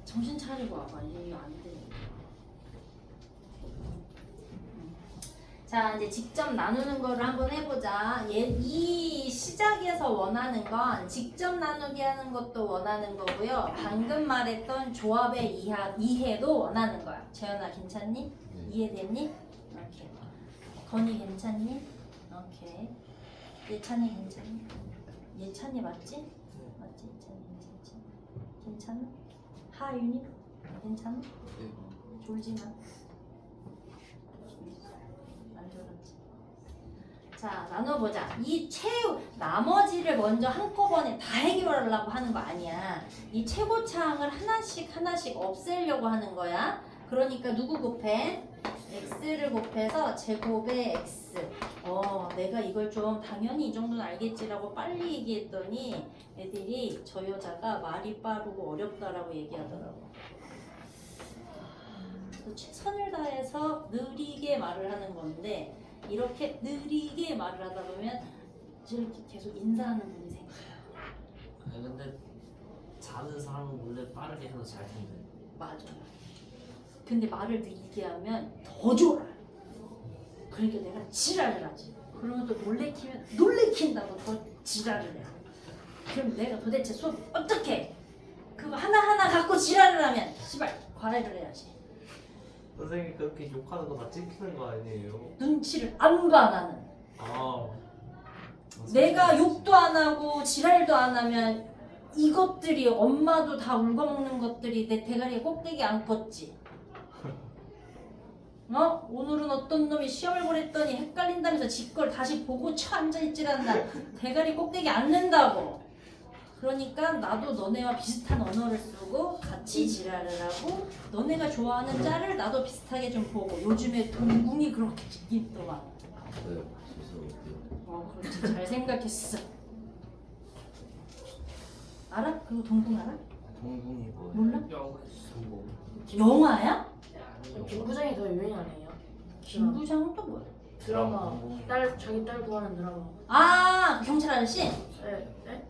정신 차리고 와봐. 이거 안 돼. 자, 이제 직접 나누는 거를 한번 해보자. 이 시작에서 원하는 건 직접 나누기 하는 것도 원하는 거고요. 방금 말했던 조합의 이해도 원하는 거야. 재현아 괜찮니? 이해됐니? 오케이. 건이 괜찮니? 오케이. 예찬이 괜찮니? 예찬이 맞지? 맞지? 괜찮아? 하윤이? 괜찮아? 졸지마. 안 졸았지. 자, 나눠보자. 나머지를 먼저 한꺼번에 다 해결하려고 하는 거 아니야. 이 최고차항을 하나씩 없애려고 하는 거야. 그러니까 누구 곱해? x를 곱해서 제곱의 x. 내가 이걸 좀 당연히 이 정도는 알겠지라고 빨리 얘기했더니 애들이 저 여자가 말이 빠르고 어렵다라고 얘기하더라고. 최선을 다해서 느리게 말을 하는 건데 이렇게 느리게 말을 하다 보면 저렇게 계속 인사하는 분이 생겨요. 근데 자는 사람은 원래 빠르게 해도 잘 텐데. 맞아요. 근데 말을 느리게 하면 더 졸아. 그러니까 내가 지랄을 하지. 그러면 또 놀래킨다고 더 지랄을 해. 그럼 내가 도대체 수업 어떻게 해? 그거 하나하나 갖고 지랄을 하면 씨발 과외를 해야지. 선생님 그렇게 욕하는 거 다 찍히는 거 아니에요? 눈치를 안 봐 나는. 내가 욕도 안 하고 지랄도 안 하면 이것들이 엄마도 다 울고먹는 것들이 내 대가리에 꼭대기 안 컸지. 오늘은 어떤 놈이 시험을 보랬더니 헷갈린다면서 지 걸 다시 보고 쳐 앉아있지란 날 대가리 꼭대기 앉는다고. 그러니까 나도 너네와 비슷한 언어를 쓰고 같이 지랄을 하고 너네가 좋아하는 짤을 나도 비슷하게 좀 보고. 요즘에 동궁이 그렇게 재밌더만. 그렇지. 잘 생각했어. 알아? 그거 동궁 알아? 동궁이 뭐예요? 몰라? 동궁. 영화야? 김부장이 더 유행하네요. 김부장은 또 뭐야? 드라마 자기 딸 구하는 드라마. 그 경찰 아저씨? 네,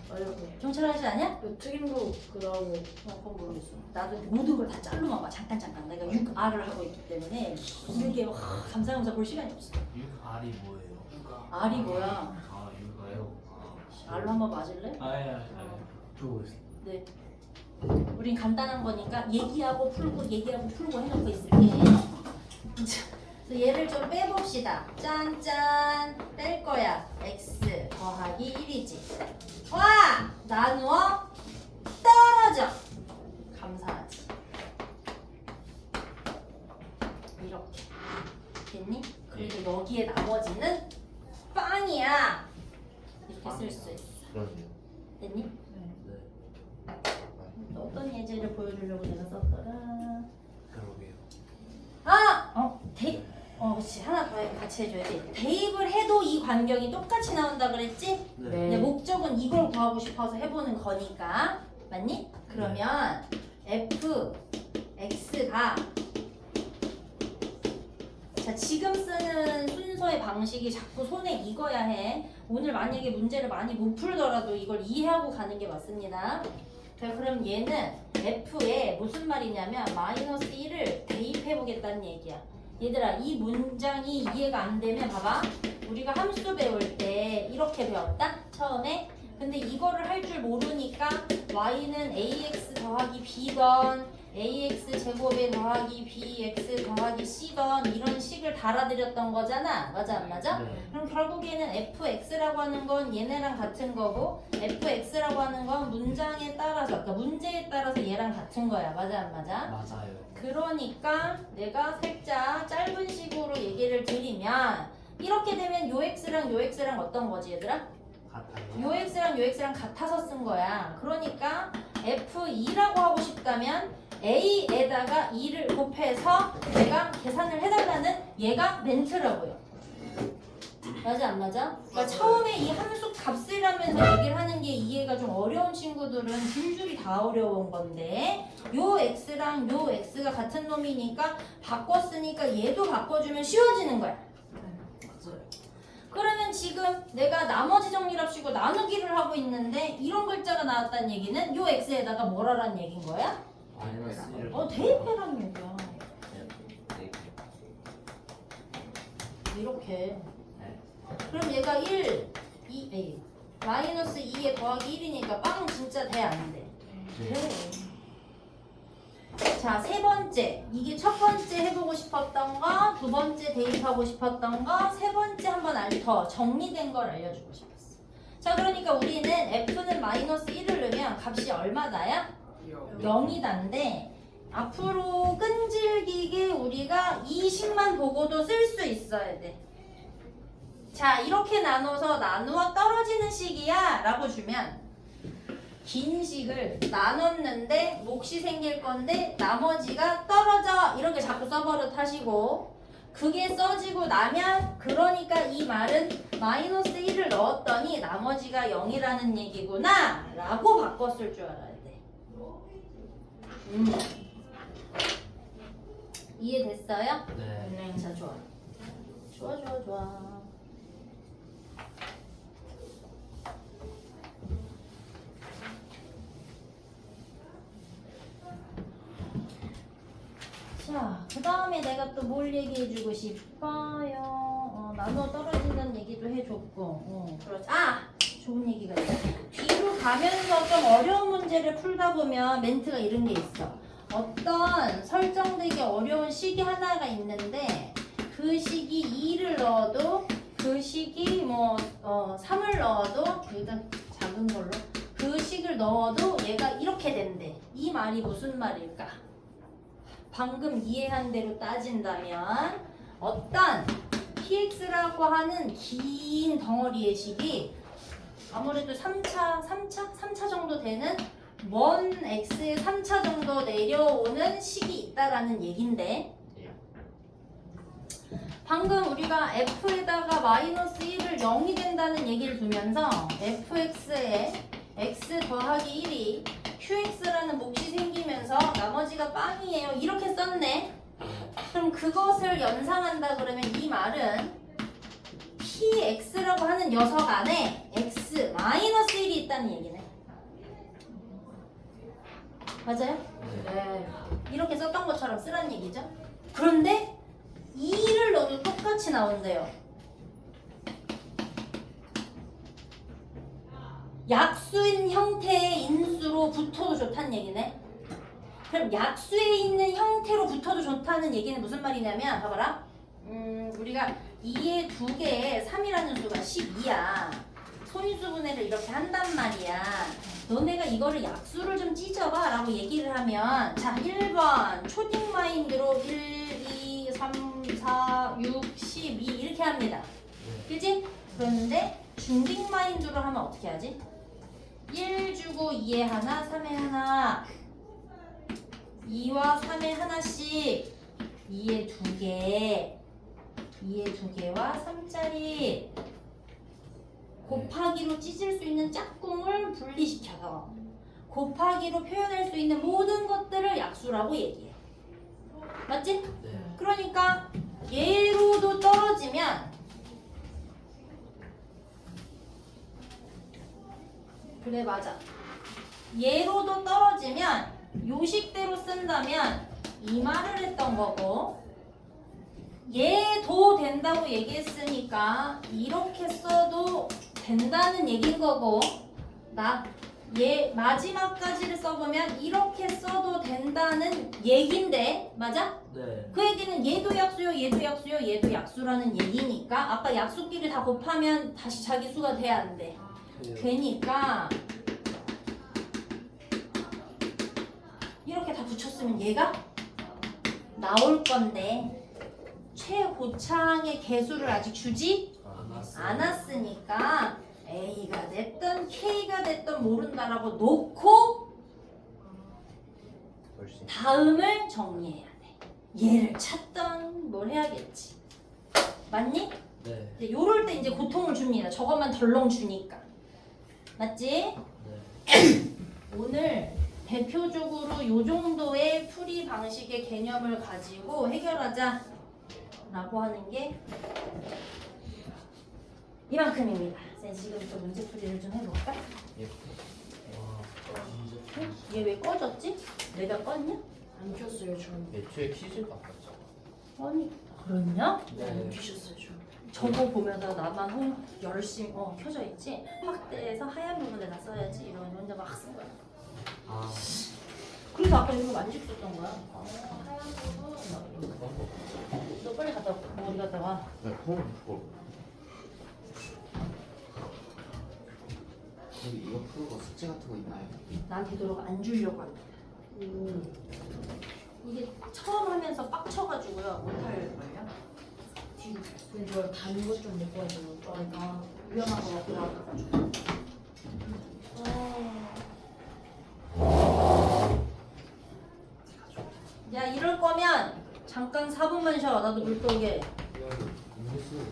맞아요. 경찰 아저씨 아니야? 그 특임도 나오고. 그건 모르겠어. 나도 모든 걸 다 짤로만 봐. 잠깐. 내가 6R을 하고 있기 때문에 이게 감사하면서 볼 시간이 없어. 6R이 뭐예요? R이 뭐야? 육아요? R로 한번 맞을래? 아예. 네. 우린 간단한 거니까 얘기하고 풀고 해놓고 있을게. 그래서 얘를 좀 빼봅시다. 짠짠 뺄 거야. x 더하기 1이지. 와! 나누어 떨어져. 감사하지. 이렇게 됐니? 그리고 여기에 나머지는 빵이야. 이렇게 쓸 수 있어. 그러네요. 됐니? 네. 어떤 예제를 보여주려고 내가 썼더라. 그러게요. 그렇지. 하나 더 같이 해줘야지. 대입을 해도 이 관경이 똑같이 나온다 그랬지? 네. 근데 목적은 이걸 구하고 싶어서 해보는 거니까. 맞니? 그러면 f, x가 자, 지금 쓰는 순서의 방식이 자꾸 손에 익어야 해. 오늘 만약에 문제를 많이 못 풀더라도 이걸 이해하고 가는 게 맞습니다. 자, 그럼 얘는 f에 무슨 말이냐면 마이너스 1을 대입해 보겠다는 얘기야. 얘들아, 이 문장이 이해가 안 되면 봐봐. 우리가 함수 배울 때 이렇게 배웠다? 처음에. 근데 이거를 할 줄 모르니까 y는 ax 더하기 b던 ax 제곱에 더하기 bx 더하기 c던 이런 식을 달아드렸던 거잖아. 맞아 안 맞아? 네. 그럼 결국에는 fx라고 하는 건 얘네랑 같은 거고 fx라고 하는 건 문장에 따라서 그러니까 문제에 따라서 얘랑 같은 거야. 맞아 안 맞아? 맞아요. 그러니까 내가 살짝 짧은 식으로 얘기를 드리면 이렇게 되면 요 x랑 요 x랑 어떤 거지 얘들아? 같아요. 요 x랑 요 x랑 같아서 쓴 거야. 그러니까 f2라고 하고 싶다면 a에다가 2를 곱해서 내가 계산을 해달라는 얘가 멘트라고요. 맞아 안 맞아? 그러니까 처음에 이 함수 값이라면서 얘기를 하는 게 이해가 좀 어려운 친구들은 줄줄이 다 어려운 건데 요 x랑 요 x가 같은 놈이니까 바꿨으니까 얘도 바꿔주면 쉬워지는 거야. 맞아요. 그러면 지금 내가 나머지 정리랍시고 나누기를 하고 있는데 이런 글자가 나왔다는 얘기는 요 x에다가 뭘 하라는 얘기인 거야? 마이너스 1. 대입해라는 얘기야. 네. 이렇게. 네. 그럼 얘가 1, 2, 마이너스 2에 더하기 1이니까 빵 진짜 돼 안 돼? 네. 자, 세 번째. 이게 첫 번째 해보고 싶었던 거, 두 번째 대입하고 싶었던 거, 세 번째 한번 더 정리된 걸 알려주고 싶었어. 자, 그러니까 우리는 f는 마이너스 1을 값이 얼마다야? 0이다인데 앞으로 끈질기게 우리가 이 식만 보고도 쓸 수 있어야 돼. 자, 이렇게 나눠서 나누어 떨어지는 식이야 라고 주면 긴 식을 나눴는데 몫이 생길 건데 나머지가 떨어져 이렇게 자꾸 써버릇 하시고 그게 써지고 나면 그러니까 이 말은 마이너스 1을 넣었더니 나머지가 0이라는 얘기구나 라고 바꿨을 줄 알아야 돼. 이해됐어요? 네. 자, 좋아. 좋아. 자, 그 다음에 내가 또 뭘 얘기해주고 싶어요? 나눠 떨어진다는 얘기도 해줬고, 그렇지. 좋은 얘기가 있어. 뒤로 가면서 좀 어려운 문제를 풀다 보면 멘트가 이런 게 있어. 어떤 설정되기 어려운 식이 하나가 있는데 그 식이 2를 넣어도 그 식이 3을 넣어도 일단 작은 걸로 그 식을 넣어도 얘가 이렇게 된대. 이 말이 무슨 말일까? 방금 이해한 대로 따진다면 어떤 px라고 하는 긴 덩어리의 식이 아무래도 3차 정도 되는 먼 x의 3차 정도 내려오는 식이 있다라는 얘긴데 방금 우리가 f에다가 마이너스 1을 0이 된다는 얘기를 두면서 fx에 x 더하기 1이 qx라는 몫이 생기면서 나머지가 빵이에요 이렇게 썼네. 그럼 그것을 연상한다 그러면 이 말은 px라고 하는 녀석 안에 x 마이너스 1이 있다는 얘기네. 맞아요? 네. 이렇게 썼던 것처럼 쓰라는 얘기죠. 그런데 2를 넣어도 똑같이 나온대요. 약수인 형태의 인수로 붙어도 좋다는 얘기네. 그럼 약수에 있는 형태로 붙어도 좋다는 얘기는 무슨 말이냐면 봐봐라. 우리가 2의 2개에 3이라는 수가 12야. 소인수분해를 이렇게 한단 말이야. 너네가 이거를 약수를 좀 찢어봐 라고 얘기를 하면 자 1번 초딩 마인드로 1, 2, 3, 4, 6, 12 이렇게 합니다. 그치? 그런데 중딩 마인드로 하면 어떻게 하지? 1 주고 2에 하나, 3에 하나 2와 3에 하나씩 2에 2개 2에 2개와 3짜리 곱하기로 찢을 수 있는 짝꿍을 분리시켜서 곱하기로 표현할 수 있는 모든 것들을 약수라고 얘기해. 맞지? 네. 그러니까 얘로도 떨어지면 그래 맞아. 얘로도 떨어지면 요식대로 쓴다면 이 말을 했던 거고 얘도 된다고 얘기했으니까 이렇게 써도 된다는 얘긴 거고 얘 마지막까지를 써보면 이렇게 써도 된다는 얘긴데 맞아? 네. 그 얘기는 얘도 약수요 얘도 약수요 얘도 약수라는 얘기니까 아까 약수끼리 다 곱하면 다시 자기 수가 돼야 안 돼. 되니까 이렇게 다 붙였으면 얘가 나올 건데 최고창의 개수를 아직 주지 않았으니까 A가 됐든 K가 됐든 모른다라고 놓고 다음을 정리해야 돼. 얘를 찾던 뭘 해야겠지. 맞니? 네. 이제 요럴 때 이제 고통을 줍니다. 저것만 덜렁 주니까. 맞지? 네. 오늘 대표적으로 요 정도의 풀이 방식의 개념을 가지고 해결하자 라고 하는 게 이만큼입니다. 쌤 지금부터 문제풀이를 좀 해볼까? 예. 와, 진짜. 얘 왜 꺼졌지? 내가 껐냐? 안 켰어요 전. 애초에 퀴즈 같았죠. 아니 그렇냐? 안 네. 켜셨어요 전. 저거 보면서 나만 열심히 켜져 있지? 확대해서 하얀 부분에다 써야지 이러면 혼자 막 쓴 거야. 아, 그래서 아까 이거 만지고 썼던 거야. 하얀 부분 막 이런 거. 그런 거. 너 빨리 갔다 와. 머리 갔다 와. 네, 그건 그거. 저기 이거 풀고 숙제 같은 거 있나요? 나한테 되도록 안 주려고 합니다. 이게 처음 하면서 빡쳐가지고요 못할 걸요. 근데 저 단 거 좀 먹고 가지고 그러니까 위험한 거 같고 나가지고. 야 이럴 거면 잠깐 4분만 쉬어. 나도 물 떠오게. 음료수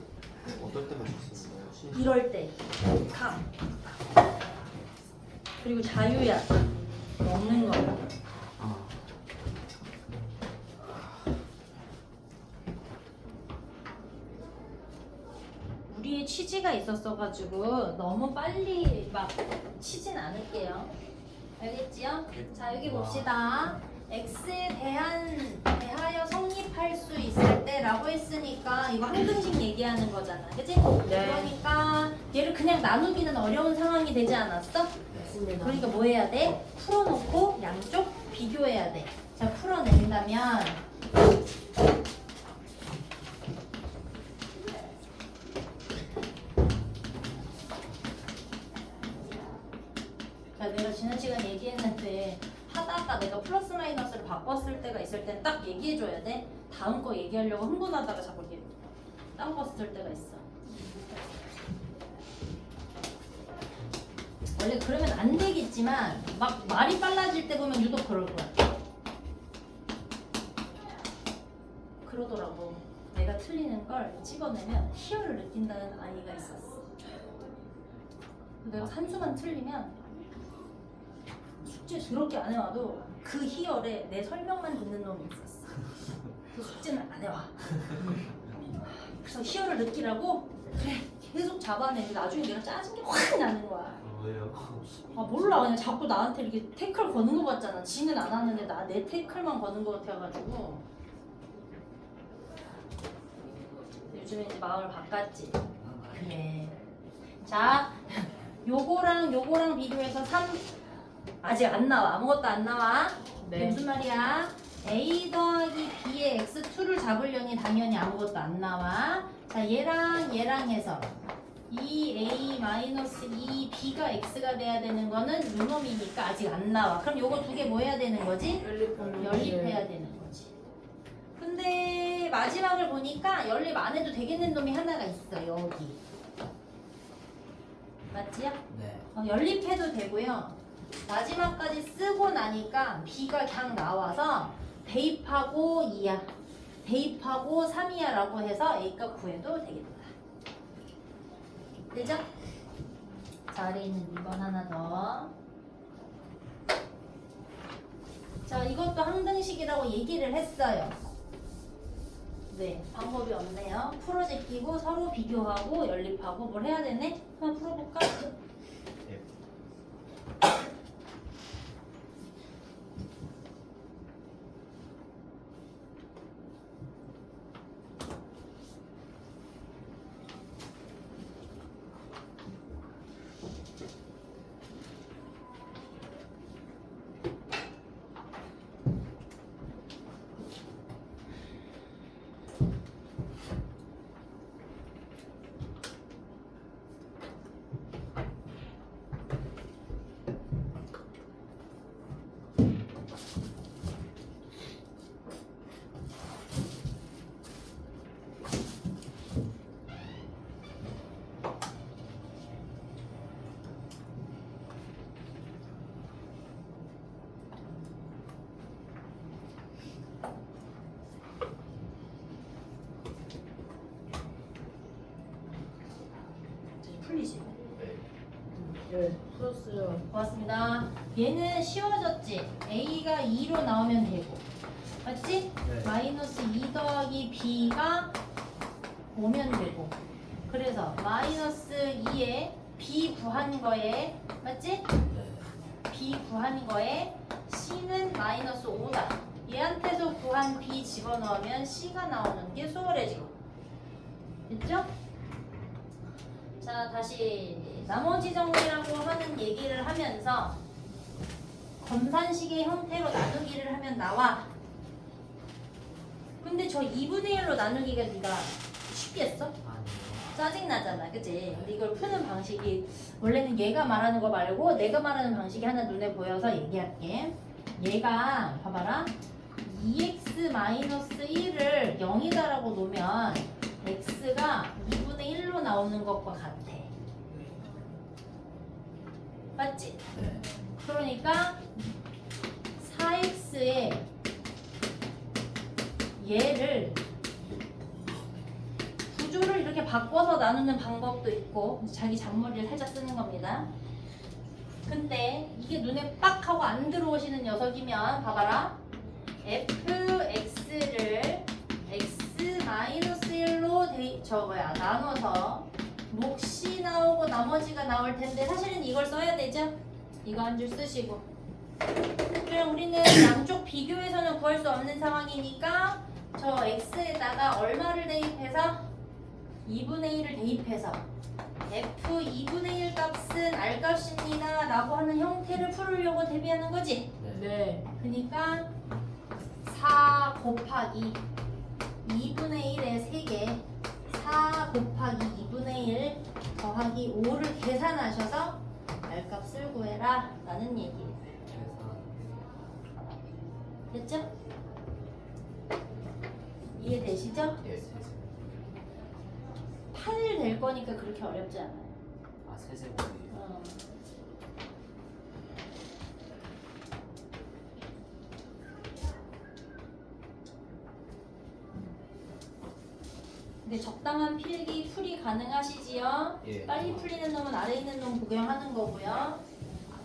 어떨 때 마실 수 있나요? 이럴 때 감. 그리고 자유야. 먹는 거야. 아, 우리의 취지가 있었어가지고 너무 빨리 막 치진 않을게요. 알겠지요? 자 여기 봅시다. X에 대하여 성립할 수 있을 때라고 했으니까 이거 항등식 얘기하는 거잖아. 그치? 네. 그러니까 얘를 그냥 나누기는 어려운 상황이 되지 않았어? 맞습니다. 그러니까 뭐 해야 돼? 풀어놓고 양쪽 비교해야 돼. 자 풀어낸다면 자 내가 지난 시간 얘기했는데 하다가 내가 플러스 마이너스를 바꿨을 때가 있을 땐 딱 얘기해줘야 돼. 다음 거 얘기하려고 흥분하다가 자꾸 이렇게 딴 거 쓸 때가 있어. 원래 그러면 안 되겠지만 막 말이 빨라질 때 보면 유독 그럴 거야. 그러더라고. 내가 틀리는 걸 찍어내면 희열을 느낀다는 아이가 있었어. 내가 산수만 틀리면 숙제 더럽게 안 해와도 그 희열에 내 설명만 듣는 놈이 있었어. 그 숙제는 안 해와. 그래서 희열을 느끼라고 그래 계속 잡아내는데 나중에 내가 짜증이 확 나는 거야. 왜요? 아 몰라 그냥 자꾸 나한테 이렇게 태클 거는 거 같잖아. 지는 안 하는데 내 태클만 거는 거 같아가지고 요즘에 이제 마음을 바꿨지. 그래. 자 요거랑 비교해서 3 아직 안 나와. 아무것도 안 나와. 네. 무슨 말이야? A 더하기 B의 X2를 잡으려니 당연히 아무것도 안 나와. 자 얘랑 해서 2A 마이너스 2B가 X가 돼야 되는 거는 요놈이니까 아직 안 나와. 그럼 요거 두 개 뭐 해야 되는 거지? 연립해야 되는 거지. 근데 마지막을 보니까 연립 안 해도 되겠는 놈이 하나가 있어. 여기. 맞지요? 네. 연립해도 되고요. 마지막까지 쓰고 나니까 B가 그냥 나와서 대입하고 2야. 대입하고 3이야 라고 해서 A값 구해도 되겠다. 되죠? 자, 아래에 있는 2번 하나 더. 자, 이것도 항등식이라고 얘기를 했어요. 네, 방법이 없네요. 풀어 제끼고 서로 비교하고 연립하고 뭘 해야 되네? 한번 풀어볼까? 풀리지? 네. 풀었어요. 고맙습니다. 얘는 쉬워졌지? A가 2로 나오면 되고 맞지? 네. 마이너스 2 더하기 B가 오면 되고 그래서 마이너스 2에 B 구한 거에 맞지? B 구한 거에 C는 마이너스 5다. 얘한테서 구한 B 집어넣으면 C가 나오는 게 수월해지고 됐죠? 자 다시 나머지 정리라고 하는 얘기를 하면서 검산식의 형태로 나누기를 하면 나와. 근데 저 2분의 1로 나누기가 네가 쉽겠어? 아니요. 짜증나잖아, 그치? 근데 이걸 푸는 방식이 원래는 얘가 말하는 거 말고 내가 말하는 방식이 하나 눈에 보여서 얘기할게. 얘가 봐봐라. 2x-1을 0이다라고 놓으면 x가 2분의 1로 나오는 것과 같아. 맞지? 네. 그러니까 4x에 얘를 구조를 이렇게 바꿔서 나누는 방법도 있고 자기 잔머리를 살짝 쓰는 겁니다. 근데 이게 눈에 빡 하고 안 들어오시는 녀석이면 봐봐라. fx를 x-1로 나눠서 몫이 나오고 나머지가 나올 텐데 사실은 이걸 써야 되죠? 이거 한 줄 쓰시고. 그럼 우리는 양쪽 비교해서는 구할 수 없는 상황이니까 저 x에다가 얼마를 대입해서 2분의 1을 대입해서 f 2분의 1 값은 r 값입니다 라고 하는 형태를 풀으려고 대비하는 거지. 네. 그러니까 4 곱하기 2분의 1의 3개 4 곱하기 2분의 1 더하기 5를 계산하셔서 r 값을 구해라 라는 얘기예요. 됐죠? 이해되시죠? 예. 8일 될 거니까 그렇게 어렵지 않아요. 아 세제곱이. 어. 근데 적당한 필기 풀이 가능하시지요? 예. 빨리 풀리는 놈은 아래 있는 놈 구경하는 거고요.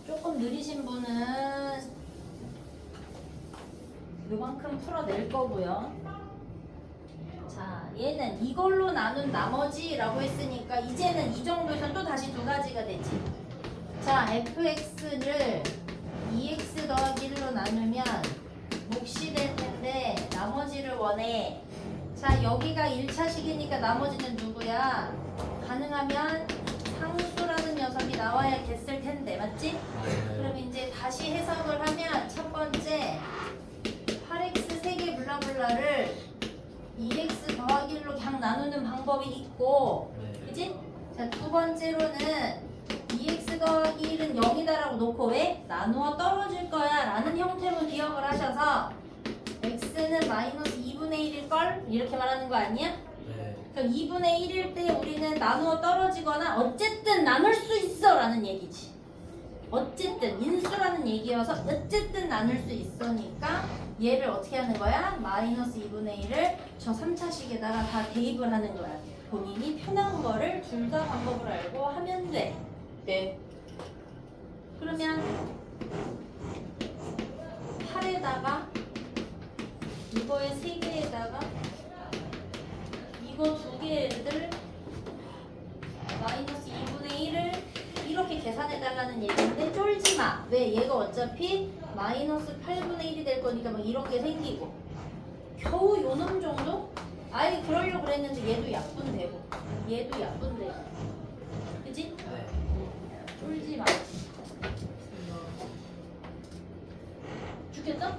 조금 느리신 분은 요만큼 풀어낼 거고요. 자, 얘는 이걸로 나눈 나머지라고 했으니까 이제는 이 정도에서 또 다시 두 가지가 되지. 자, fx를 2x 더하기 1로 나누면 몫이 될 텐데 나머지를 원해. 자, 여기가 1차식이니까 나머지는 누구야? 가능하면 상수라는 녀석이 나와야 됐을 텐데, 맞지? 그럼 이제 다시 해석을 하면 첫 번째 8x 3개 블라블라를 2x 더하기 1로 그냥 나누는 방법이 있고, 그치? 자, 두 번째로는 2x 더하기 1은 0이다라고 놓고 왜? 나누어 떨어질 거야 라는 형태로 기억을 하셔서 x는 마이너스 2분의 1일걸? 이렇게 말하는 거 아니야? 네. 그럼 2분의 1일 때 우리는 나누어 떨어지거나 어쨌든 나눌 수 있어 라는 얘기지. 어쨌든 인수라는 얘기여서 어쨌든 나눌 수 있으니까 얘를 어떻게 하는 거야? 마이너스 2분의 1을 저 3차식에다가 다 대입을 하는 거야. 본인이 편한 거를 둘 다 방법을 알고 하면 돼. 네. 그러면 8에다가 이거의 3개에다가 이거 2개를 마이너스 2분의 1을 이렇게 계산해달라는 얘기인데 쫄지 마. 왜? 얘가 어차피 마이너스 8분의 1이 될 거니까 막 이런 게 생기고 겨우 요놈 정도? 아예 그러려고 그랬는데 얘도 약분되고 얘도 약분되고 그치? 네. 쫄지 마. 죽겠어?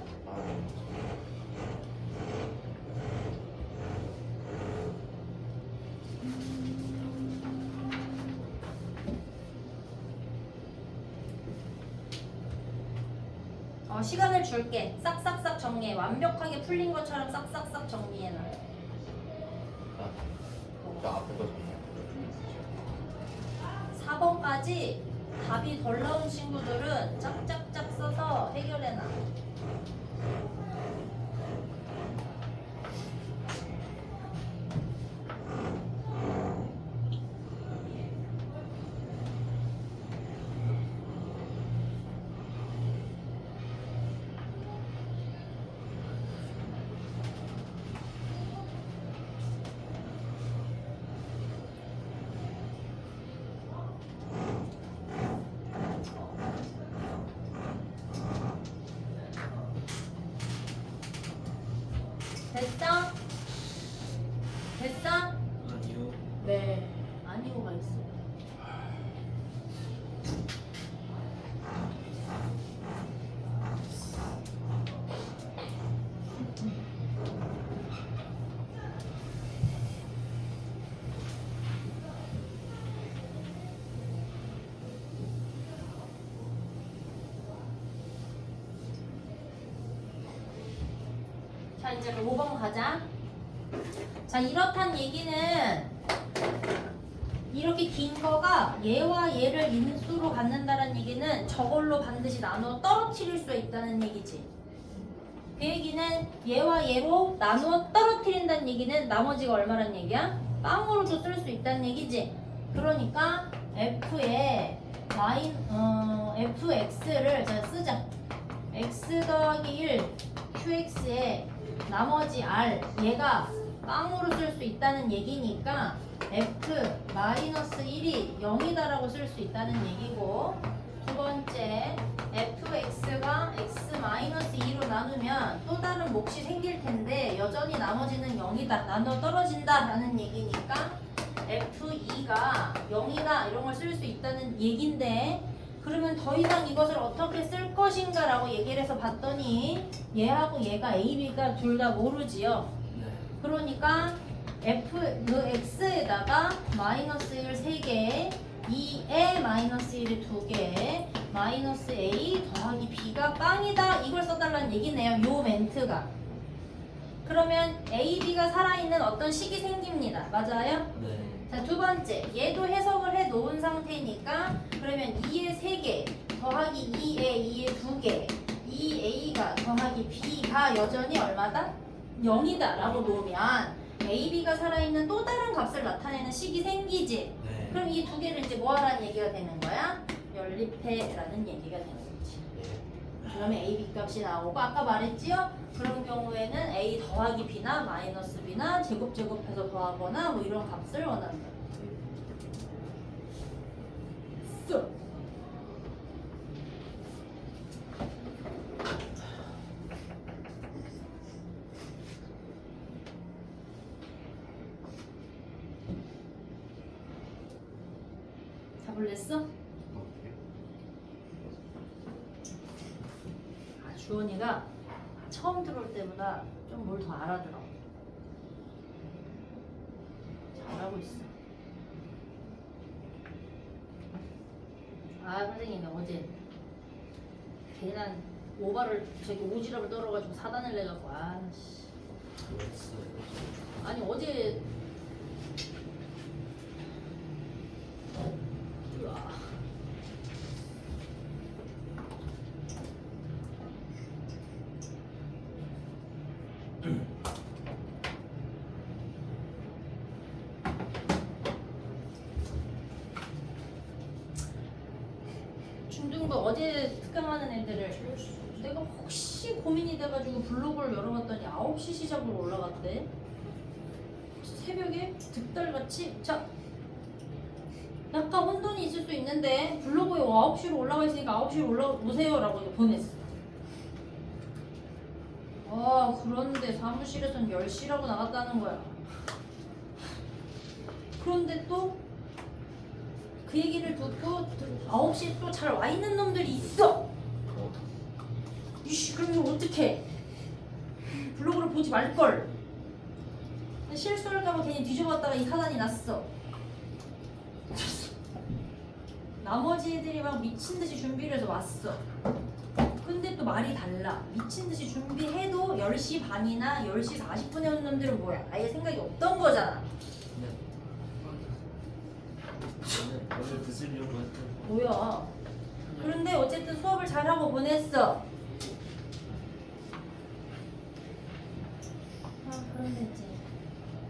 시간을 줄게. 싹싹싹 정리해. 완벽하게 풀린 것처럼 싹싹싹 정리해놔. 저 앞에 거 정말. 4번까지 답이 덜 나온 친구들은 짝짝짝 써서 해결해놔. 됐어? 됐어? 아니요. 네. 아니고가 있어. 자 이제 5번 가자. 자 이렇단 얘기는 이렇게 긴 거가 얘와 얘를 인수로 갖는다는 얘기는 저걸로 반드시 나누어 떨어뜨릴 수 있다는 얘기지. 그 얘기는 얘와 얘로 나누어 떨어뜨린다는 얘기는 나머지가 얼마란 얘기야? 빵으로도 쓸 수 있다는 얘기지. 그러니까 f에 fx를 자 쓰자. x 더하기 1 qx에 나머지 r 얘가 빵으로 쓸 수 있다는 얘기니까 f-1이 0이다라고 쓸 수 있다는 얘기고, 두 번째 fx가 x-2로 나누면 또 다른 몫이 생길 텐데 여전히 나머지는 0이다, 나눠 떨어진다 라는 얘기니까 f2가 0이다 이런 걸 쓸 수 있다는 얘긴데, 그러면 더 이상 이것을 어떻게 쓸 것인가 라고 얘기를 해서 봤더니 얘하고 얘가 a, b가 둘 다 모르지요. 네. 그러니까 x에다가 마이너스 1 3개, 2에 마이너스 1이 2개, 마이너스 a 더하기 b가 빵이다 이걸 써달라는 얘기네요. 요 멘트가. 그러면 a, b가 살아있는 어떤 식이 생깁니다. 맞아요? 네. 자, 두 번째, 얘도 해석을 해 놓은 상태니까 그러면 2에 3개 더하기 2에 2개 2a가 더하기 b가 여전히 얼마다? 0이다 라고 놓으면 a, b가 살아있는 또 다른 값을 나타내는 식이 생기지. 네. 그럼 이 두 개를 이제 뭐 하라는 얘기가 되는 거야? 연립해라는 얘기가 되는 거지. 그러면 a, b 값이 나오고, 아까 말했지요? 그런 경우에는 a 더하기 b나 마이너스 b나 제곱해서 더하거나 뭐 이런 값을 원한다. 쏙. 잡을랬어? 주원이가 처음 들어올 때보다 좀 뭘 더 알아들어. 잘하고 있어. 아 선생님이 어제 괜한 오바를 저기 오지랖을 떨어가지고 사단을 내갖고 아씨. 아니 어제 으아. 중등부 어제 특강하는 애들을 내가 혹시 고민이 돼가지고 블로그를 열어봤더니 9시 시작으로 올라갔대. 새벽에 득달같이 자 약간 혼돈이 있을 수 있는데 블로그에 9시로 올라가 있으니까 9시로 올라오세요 라고 이제 보냈어. 그런데 사무실에선 10시라고 나갔다는 거야. 그런데 또 그 얘기를 듣고 9시에 또 잘 와 있는 놈들이 있어. 이씨 그럼 이거 어떡해. 블로그를 보지 말걸. 실수할까봐 괜히 뒤져봤다가 이 사단이 났어. 나머지 애들이 막 미친듯이 준비를 해서 왔어. 근데 또 말이 달라. 미친듯이 준비해도 10시 반이나 10시 40분에 온 놈들은 뭐야? 아예 생각이 없던 거잖아. 어제 드시려고 했던 뭐야. 그런데 어쨌든 수업을 잘하고 보냈어. 그런데 이제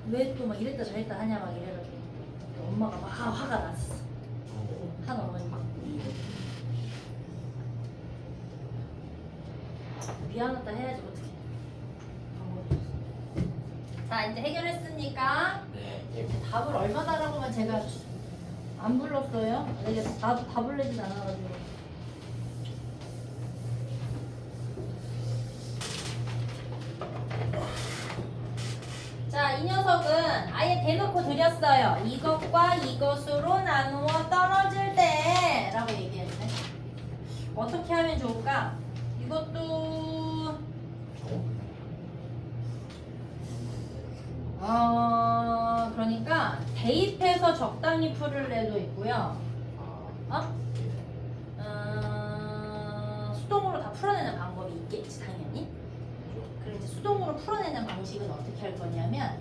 왜 또 막 이랬다 저랬다 하냐 막 이래가지고 엄마가 막 화가 났어. 한 어머니. 미안하다 해야지 어떡해. 자 이제 해결했으니까 네. 답을 얼마다라고만 제가 안 불렀어요. 내가 나도 답을 내진 않아가지고. 자, 이 녀석은 아예 대놓고 드렸어요. 이것과 이것으로 나누어 떨어질 때 라고 얘기했네. 어떻게 하면 좋을까? 이것도 그러니까 대입해서 적당히 풀을 내도 있고요. 수동으로 다 풀어내는 방법이 있겠지 당연히. 그럼 이제 수동으로 풀어내는 방식은 어떻게 할 거냐면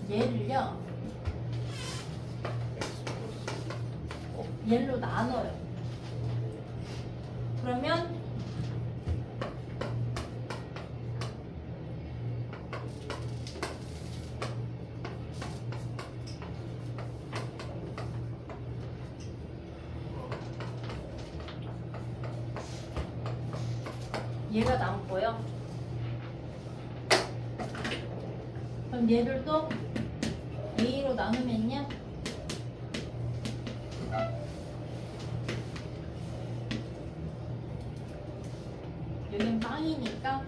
얘를요 얘로 나눠요. 그러면 얘가 남고요. 그럼 얘를 또 A로 나누면요. 여긴 빵이니까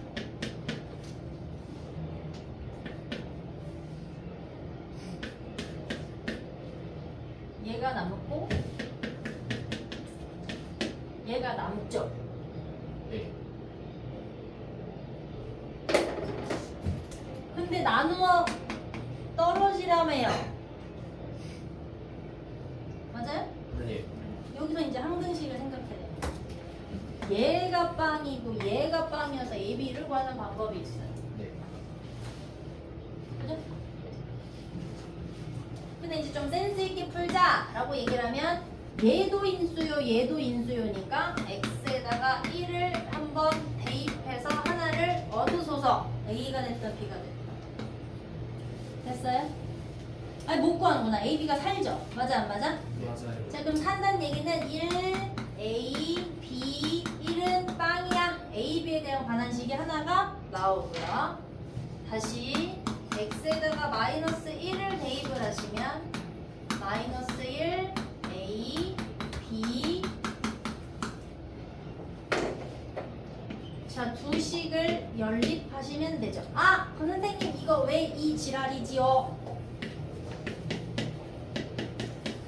얘가 남고 얘가 남죠. 네. 근데 나누어 떨어지라며요. 맞아요? 네. 여기서 이제 항등식을 생각해야 돼요. 얘가 빵이고 얘가 빵이어서 A, B를 구하는 방법이 있어요. 네. 그죠? 근데 이제 좀 센스 있게 풀자라고 얘기를 하면 얘도 인수요, 얘도 인수요니까 x에다가 1을 한번 대입해서 하나를 얻으소서. A가 됐든 B가 됐든. 됐어요? 아니 못 구하는구나. A, B가 살죠? 맞아 안 맞아? 맞아요. 자 그럼 산다는 얘기는 1, A, B, 1은 빵이야. A, B에 대한 관한식이 하나가 나오고요. 다시 x에다가 마이너스 1을 대입을 하시면 마이너스 1, A, B 자, 두 식을 연립하시면 되죠. 아! 그 선생님 이거 왜 이 지랄이지요?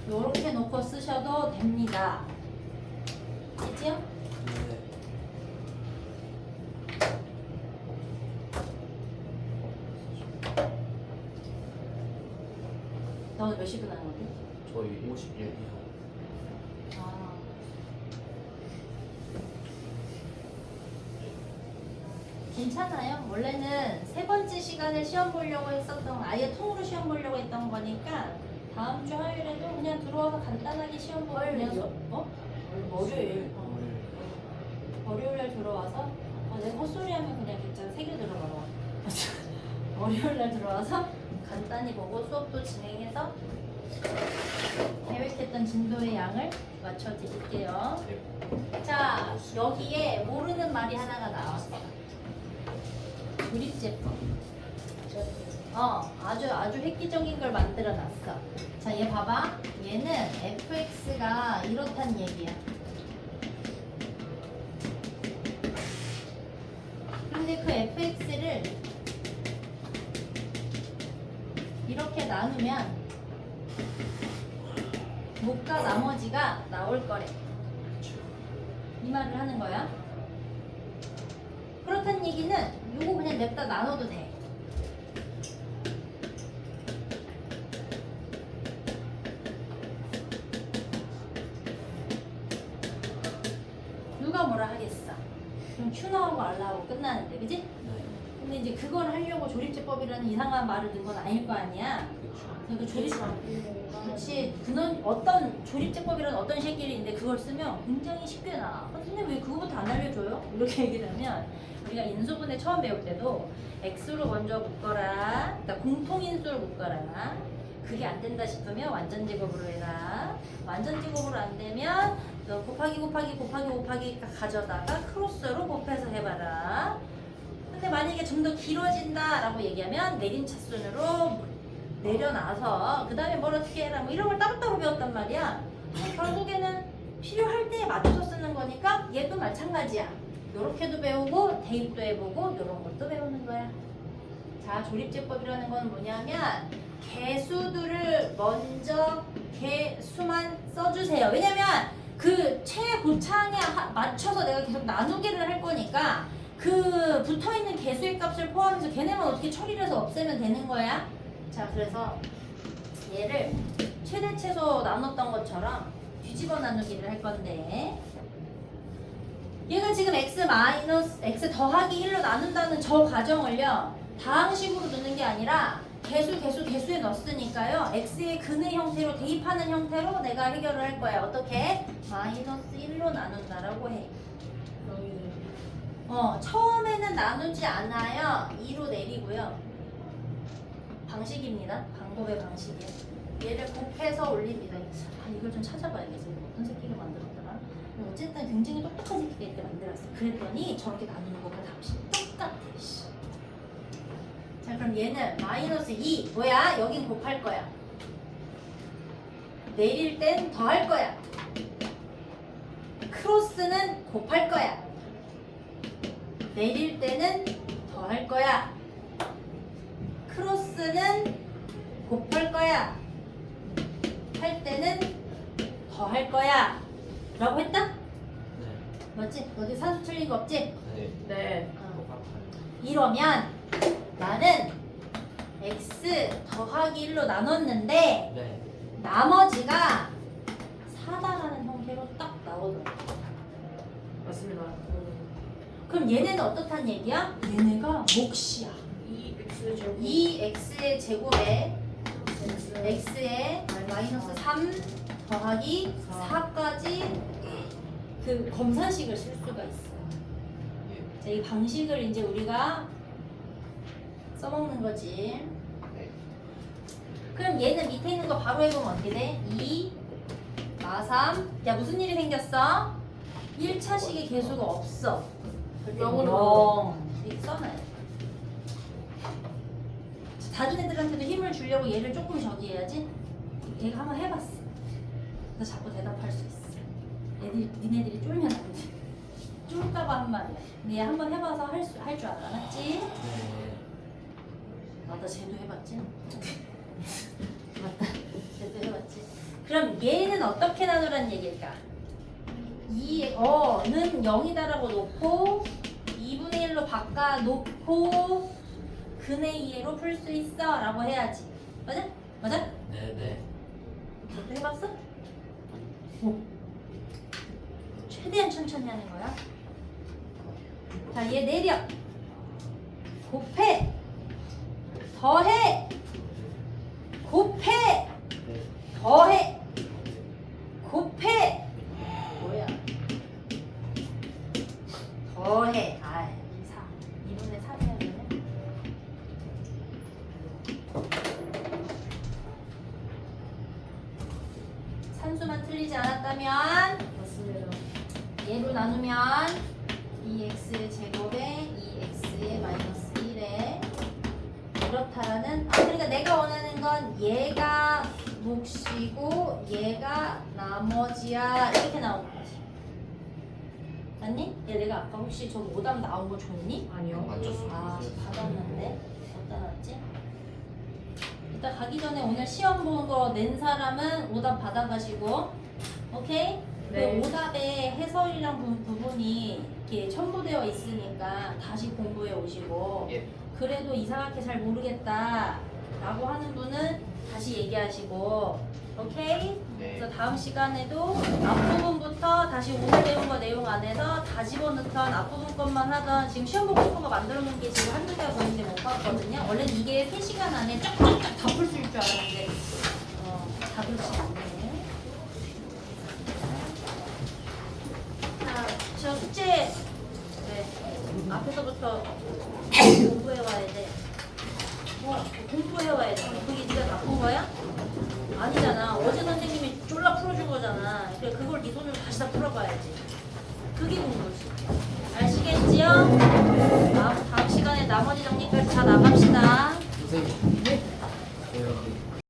요렇게 놓고 쓰셔도 됩니다. 알지요? 네. 너 오늘 몇 시분 하는 건데? 저희 51이요. 아. 괜찮아요. 원래는 세 번째 시간에 시험 보려고 했었던 아예 통으로 시험 보려고 했던 거니까 다음 주 화요일에도 그냥 들어와서 간단하게 시험 보고 그냥 어? 월요일. 월요일날 들어와서 내가 헛소리하면 그냥 괜찮아. 새겨 들어가라. 월요일날 들어와서 간단히 보고 수업도 진행해서 계획했던 진도의 양을 맞춰 드릴게요. 자, 여기에 모르는 말이 하나가 나왔어. 조립제법. 아주 획기적인 걸 만들어 놨어. 자, 얘 봐봐. 얘는 fx가 이렇단 얘기야. 근데 그 fx를 이렇게 나누면 못과 나머지가 나올 거래. 이 말을 하는 거야. 그렇단 얘기는 요거 그냥 냅다 나눠도 돼. 누가 뭐라 하겠어. 그럼 Q 나오고 R 나오고 끝나는데, 그지? 네. 근데 이제 그걸 하려고 조립제법이라는 이상한 말을 넣은 건 아닐 거 아니야. 그렇죠. 그러니까 그렇지. 그는 어떤 조립제법이라는 어떤 새끼인데 그걸 쓰면 굉장히 쉽게 나와. 근데 왜 그거부터 안 알려줘요? 이렇게 얘기를 하면 우리가 인수분해 처음 배울 때도 x로 먼저 묶어라. 그러니까 공통인수를 묶어라. 그게 안 된다 싶으면 완전 제곱으로 해라. 완전 제곱으로 안 되면 너 곱하기 가져다가 크로스로 곱해서 해봐라. 근데 만약에 좀 더 길어진다라고 얘기하면 내림차순으로 내려놔서 그 다음에 뭘 어떻게 해라 뭐 이런 걸 따로따로 배웠단 말이야. 결국에는 필요할 때에 맞춰서 쓰는 거니까 얘도 마찬가지야. 요렇게도 배우고 대입도 해보고 요런 것도 배우는 거야. 자, 조립제법이라는 건 뭐냐면 개수들을 먼저 개수만 써주세요. 왜냐면 그 최고창에 맞춰서 내가 계속 나누기를 할 거니까 그 붙어있는 개수의 값을 포함해서 걔네만 어떻게 처리를 해서 없애면 되는 거야. 자, 그래서 얘를 최대 최소 나눴던 것처럼 뒤집어 나누기를 할 건데 얘가 지금 x 마이너스 x 더하기 1로 나눈다는 저 과정을요 다항식으로 넣는 게 아니라 개수에 넣었으니까요 x의 근의 형태로 대입하는 형태로 내가 해결을 할 거야. 어떻게? 마이너스 1로 나눈다라고 해. 처음에는 나누지 않아요. 2로 내리고요. 방식입니다. 방법의 방식이에요. 얘를 곱해서 올립니다. 이걸 좀 찾아봐야겠어요. 어떤 새끼가 만들었더라. 어쨌든 굉장히 똑똑한 새끼가 이때 만들었어. 그랬더니 저렇게 나누는 거가 답이 똑같아. 자, 그럼 얘는 마이너스 2 뭐야? 여긴 곱할 거야. 내릴 땐 더할 거야. 크로스는 곱할 거야. 내릴 때는 더할 거야. 크로스는 곱할 거야. 할 때는 더할 거야. 라고 했다? 네. 맞지? 어디 산수 틀린 거 없지? 네. 네. 똑같아요. 이러면 나는 x 더하기 1로 나눴는데 네. 나머지가 4다라는 형태로 딱 나오더라고. 맞습니다. 그럼 얘네는 어떻단 얘기야? 얘네가 몫이야. 2x 제곱 2x의 제곱에 x x에 마이너스 3 더하기 4까지 그 검산식을 쓸 수가 있어. 자, 이 방식을 이제 우리가 써먹는 거지. 네. 그럼 얘는 밑에 있는 거 바로 해보면 어떻게 돼? 2, 마 3. 야, 무슨 일이 생겼어? 1차식의 개수가 없어. 0으로 이렇게 써놔요. 다른 애들한테도 힘을 주려고 얘를 조금 저기 해야지. 얘가 한번 해봤어. 그래서 자꾸 대답할 수 있어. 니네들이 쫄면 안 돼. 쫄까봐 한 말이야. 근데 얘 한번 해봐서 할 줄 알았지? 네. 맞다, 쟤도 해봤지? 맞다, 쟤도 해봤지? 그럼 얘는 어떻게 나누라는 얘기일까? 는 0이다라고 놓고 2분의 1로 바꿔놓고 근의 2로 풀 수 있어 라고 해야지. 맞아? 맞아? 네네. 너도 해봤어? 오. 최대한 천천히 하는 거야. 자, 얘 내려. 곱해. 더해. 곱해. 더해. 곱해. 뭐야? 더해. 아, 2분의 4 해야 되네. 산수만 틀리지 않았다면 맞습니다. 얘로 나누면 2x의 제곱에 2x의 마이너스 1에 그렇다라는 그러니까 내가 원하는 건 얘가 몫이고 얘가 나머지야 이렇게 나오는 거지. 맞니? 얘 내가 아까 혹시 저 오답 나온 거 줬니? 아니요. 맞췄어. 아, 받았는데 어디다 놨지? 이따 가기 전에 오늘 시험 본 거 낸 사람은 오답 받아가시고 오케이? 네. 그 오답의 해설이랑 부분이 이렇게 첨부되어 있으니까 다시 공부해 오시고 예. 그래도 이상하게 잘 모르겠다 라고 하는 분은 다시 얘기하시고 오케이? 네. 그래서 다음 시간에도 앞부분부터 다시 오늘 배운 거 내용 안에서 다 집어넣던 앞부분 것만 하던 지금 시험 보고 싶은 거 만들어 놓은 게 지금 한두 개가 보이는데 못 봤거든요. 원래 이게 3시간 안에 쫙쫙쫙 다 풀 수 있을 줄 알았는데 다 그렇지 않네. 자, 저 숙제 네. 앞에서부터 공부해 와야 돼. 공부해 와야 돼. 그게 네가 나쁜 거야? 아니잖아. 어제 선생님이 졸라 풀어준 거잖아. 그래 그걸 네 손으로 다시 다 풀어봐야지. 그게 공부지. 아시겠지요? 다음 시간에 나머지 정리까지 다 나갑시다. 선생님.